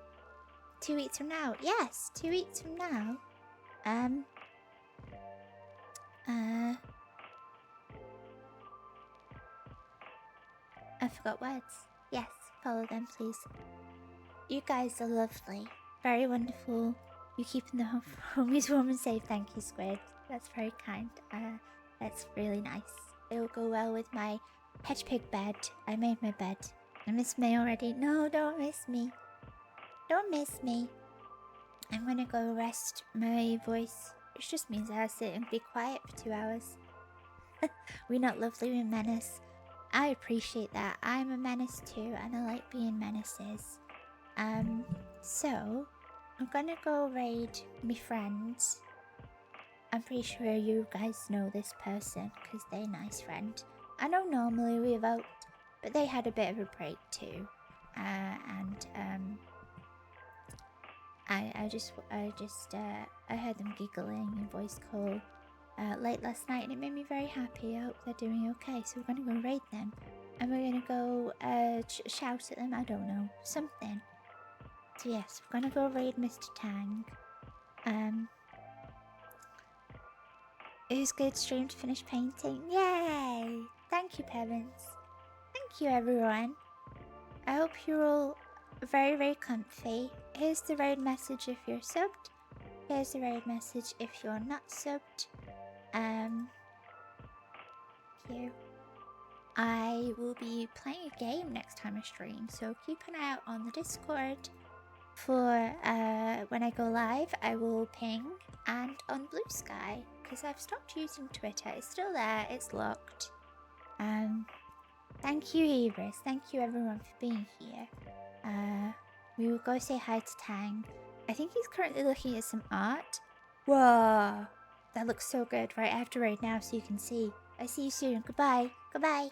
2 weeks from now. Yes, 2 weeks from now. I forgot words. Yes, follow them, please. You guys are lovely. Very wonderful. You keeping the homies warm and safe. Thank you, Squid. That's very kind. That's really nice. It will go well with my hedge pig bed. I made my bed. I miss May already. No, don't miss me. Don't miss me. I'm gonna go rest my voice, which just means I have to sit and be quiet for 2 hours. We're not lovely, we're menace. I appreciate that. I'm a menace too, and I like being menaces. So I'm gonna go raid my friends. I'm pretty sure you guys know this person, because they're a nice friend. I know normally we vote, but they had a bit of a break too. I heard them giggling in voice call late last night, and it made me very happy. I hope they're doing okay. So we're gonna go raid them, and we're gonna go shout at them. I don't know, something. So yes, we're gonna go raid Mr. Tang. It was good stream to finish painting. Yay! Thank you, parents. Thank you, everyone. I hope you're all very, very comfy. Here's the raid message if you're subbed. Here's the raid message if you're not subbed. Thank you. I will be playing a game next time I stream, so keep an eye out on the Discord for when I go live. I will ping, and on Blue Sky, because I've stopped using Twitter. It's still there, it's locked. Thank you, Hebris. Thank you, everyone, for being here. We will go say hi to Tang. I think he's currently looking at some art. Whoa, that looks so good. Right, I have to raid now so you can see. I see you soon. Goodbye. Goodbye.